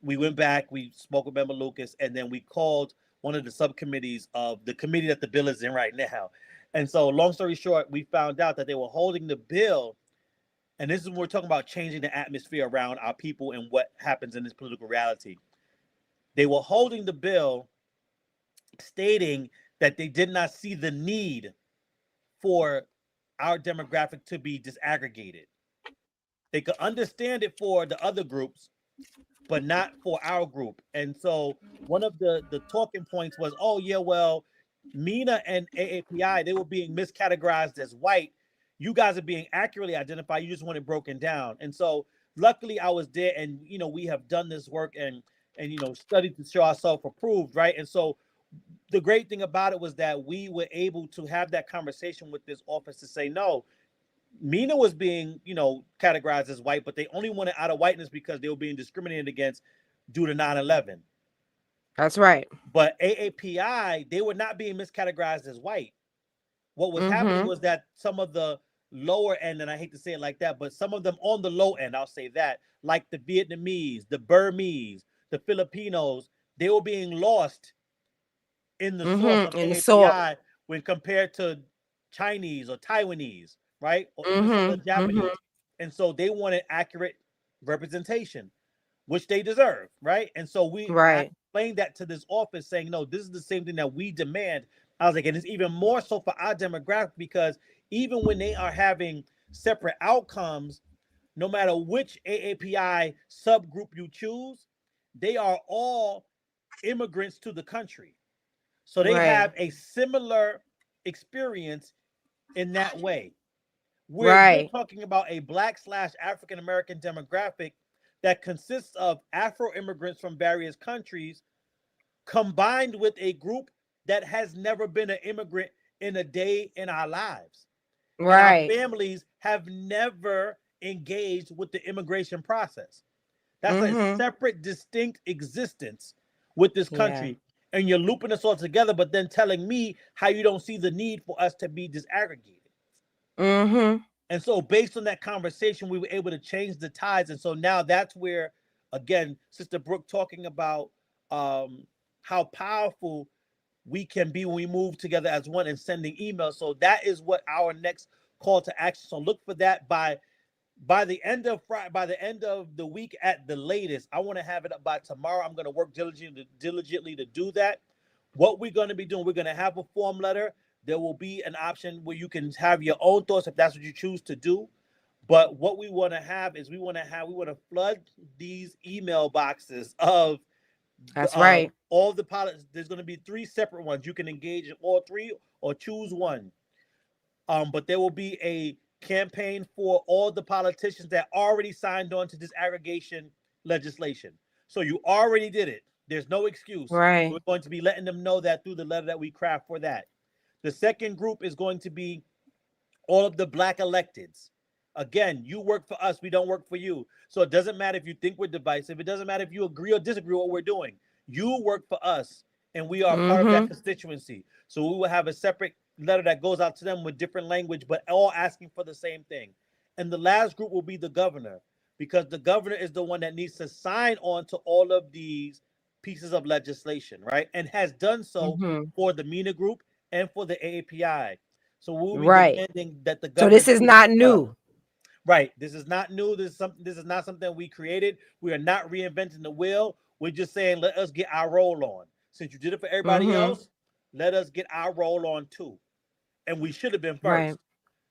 we went back, we spoke with Member Lucas, and then we called one of the subcommittees of the committee that the bill is in right now. And so long story short, we found out that they were holding the bill. And this is when we're talking about changing the atmosphere around our people and what happens in this political reality. They were holding the bill stating that they did not see the need for our demographic to be disaggregated. They could understand it for the other groups, but not for our group. And so one of the talking points was, oh, yeah, well, MENA and AAPI, they were being miscategorized as white. You guys are being accurately identified. You just want it broken down. And so luckily I was there and, you know, we have done this work and you know, studied to show ourselves approved, right? And so the great thing about it was that we were able to have that conversation with this office to say, no, MENA was being, you know, categorized as white, but they only wanted out of whiteness because they were being discriminated against due to 9/11. That's right. But AAPI, they were not being miscategorized as white. What was happening was that some of the lower end, and I hate to say it like that, but some of them on the low end, I'll say that, like the Vietnamese, the Burmese, the Filipinos, they were being lost in the source of AAPI when compared to Chinese or Taiwanese, right? Or even some of the Japanese. And so they wanted accurate representation, which they deserve, right? And so I explained that to this office saying, no, this is the same thing that we demand. I was like, and it's even more so for our demographic because even when they are having separate outcomes, no matter which AAPI subgroup you choose, they are all immigrants to the country. So they have a similar experience in that way. We're talking about a Black/African-American demographic that consists of Afro immigrants from various countries combined with a group that has never been an immigrant in a day in our lives. Right. And our families have never engaged with the immigration process. That's a separate, distinct existence with this country. Yeah. And you're looping us all together, but then telling me how you don't see the need for us to be disaggregated. And so based on that conversation, we were able to change the tides. And so now that's where Again, Sister Brooke talking about how powerful we can be when we move together as one and sending emails. So that is what our next call to action. So look for that by the end of Friday, by the end of the week at the latest. I want to have it up by tomorrow. I'm going to work diligently to do that. What we're going to be doing, we're going to have a form letter. There will be an option where you can have your own thoughts if that's what you choose to do. But what we want to have is we want to flood these email boxes of That's right. all the pilots. There's going to be 3 separate ones. You can engage in all 3 or choose one. But there will be a campaign for all the politicians that already signed on to this aggregation legislation. So you already did it. There's no excuse. Right. We're going to be letting them know that through the letter that we craft for that. The second group is going to be all of the Black electeds. Again, you work for us. We don't work for you. So it doesn't matter if you think we're divisive. It doesn't matter if you agree or disagree with what we're doing. You work for us, and we are part of that constituency. So we will have a separate letter that goes out to them with different language, but all asking for the same thing. And the last group will be the governor, because the governor is the one that needs to sign on to all of these pieces of legislation, right? And has done so for the MENA group and for the AAPI. So we'll be demanding that the governor. So this is not new. Right. This is not new. This is not something we created. We are not reinventing the wheel. We're just saying, let us get our roll on. Since you did it for everybody else, let us get our roll on too. And we should have been first. Right.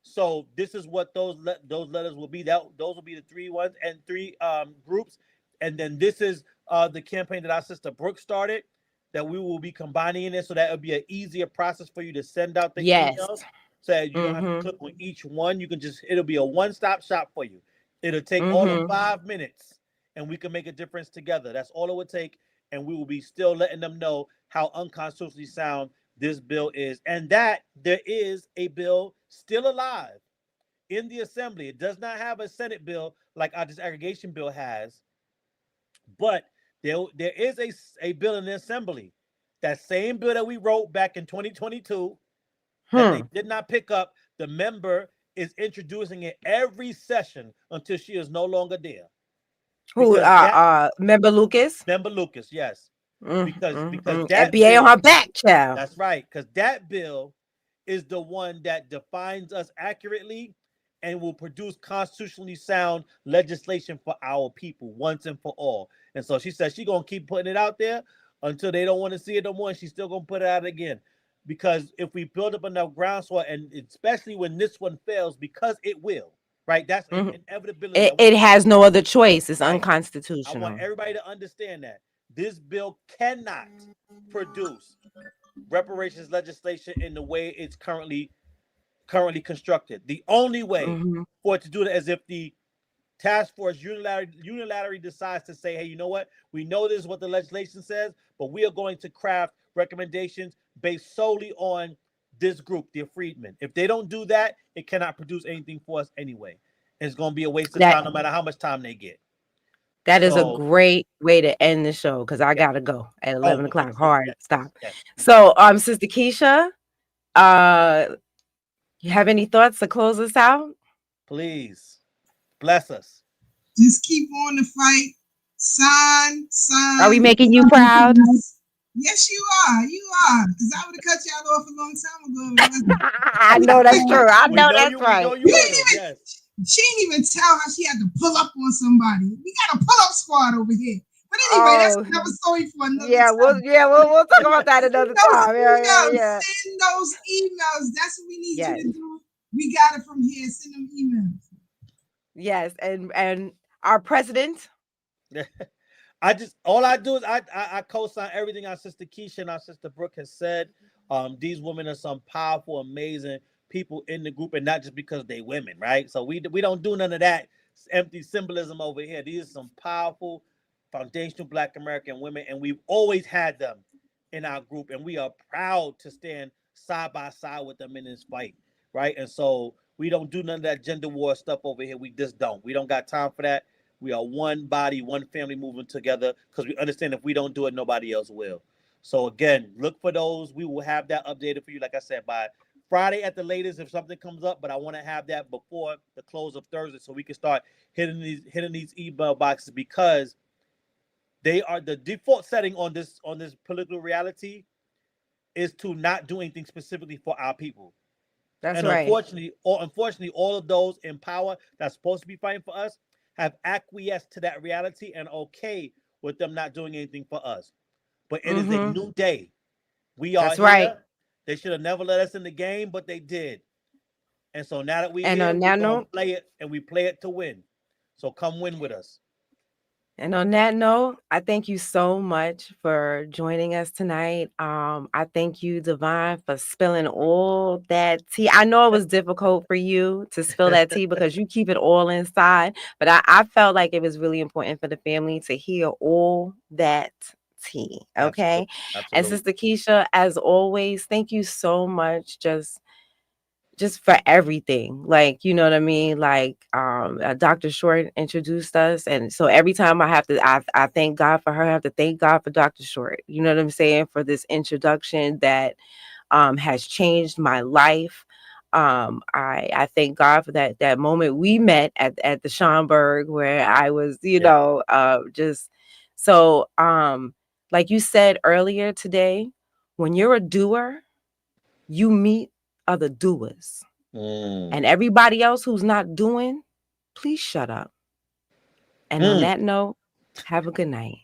So this is what those letters will be. Those will be the 3 ones and 3 groups. And then this is the campaign that our sister Brooke started, that we will be combining in it, so that it'll be an easier process for you to send out the emails. So that you don't have to click on each one. You can it'll be a one-stop shop for you. It'll take all of 5 minutes, and we can make a difference together. That's all it would take. And we will be still letting them know how unconstitutionally sound this bill is, and that there is a bill still alive in the assembly. It does not have a Senate bill like our disaggregation bill has, but there is a bill in the assembly, that same bill that we wrote back in 2022 that they did not pick up. The member is introducing it every session until she is no longer there. Who? Member Lucas? Member Lucas, yes. Because that FBA on her back, child. That's right, because that bill is the one that defines us accurately and will produce constitutionally sound legislation for our people once and for all. And so she says she's gonna keep putting it out there until they don't want to see it no more, and she's still gonna put it out again. Because if we build up enough groundswell, and especially when this one fails, because it will, right? That's an inevitability. It has no other choice. It's unconstitutional. I want everybody to understand that this bill cannot produce reparations legislation in the way it's currently constructed. The only way for it to do that is if the task force unilaterally decides to say, hey, you know what? We know this is what the legislation says, but we are going to craft recommendations based solely on this group, the Freedmen. If they don't do that, it cannot produce anything for us anyway. It's going to be a waste of time no matter how much time they get. That is a great way to end the show, because I gotta go at 11 o'clock. Hard stop. So, Sister Keisha, you have any thoughts to close us out? Please bless us. Just keep on the fight. Sign. Are we making you proud? Yes, you are. You are. Because I would have cut y'all off a long time ago. I know that's true. I know that's right. She didn't even tell how she had to pull up on somebody. We got a pull-up squad over here. But anyway, that's another story for another time. We'll talk about that another time. Yeah. Send those emails. That's what we need you to do. We got it from here. Send them emails. Yes, and our president. All I do is I co-sign everything our sister Keisha and our sister Brooke has said. These women are some powerful, amazing people in the group, and not just because they women, right? So we don't do none of that empty symbolism over here. These are some powerful, foundational Black American women, and we've always had them in our group, and we are proud to stand side by side with them in this fight, right? And so we don't do none of that gender war stuff over here. We just don't. We don't got time for that. We are one body, one family moving together, because we understand if we don't do it, nobody else will. So again, look for those. We will have that updated for you, like I said, by Friday at the latest if something comes up, but I want to have that before the close of Thursday so we can start hitting these email boxes, because They are the default setting on this political reality is to not do anything specifically for our people. That's And right. unfortunately, all of those in power that's supposed to be fighting for us have acquiesced to that reality and okay with them not doing anything for us. But it is a Mm-hmm. new day. We are That's right. here. They should have never let us in the game, but they did. And so now that we're And here, on we're that gonna note, play it, and we play it to win. So come win with us. I thank you so much for joining us tonight. I thank you, Divine, for spilling all that tea. I know it was difficult for you to spill that tea because you keep it all inside, but I felt like it was really important for the family to hear all that tea. Absolutely. Okay. And Sister Keisha, as always, thank you so much. Just for everything, like, you know what I mean, like Dr. Short introduced us, and so every time I thank God for her. I have to thank God for Dr. Short, you know what I'm saying, for this introduction that has changed my life. I thank God for that moment we met at the Schomburg, where I was, just so like you said earlier today, when you're a doer, you meet other doers. And everybody else who's not doing, please shut up. And on that note, have a good night.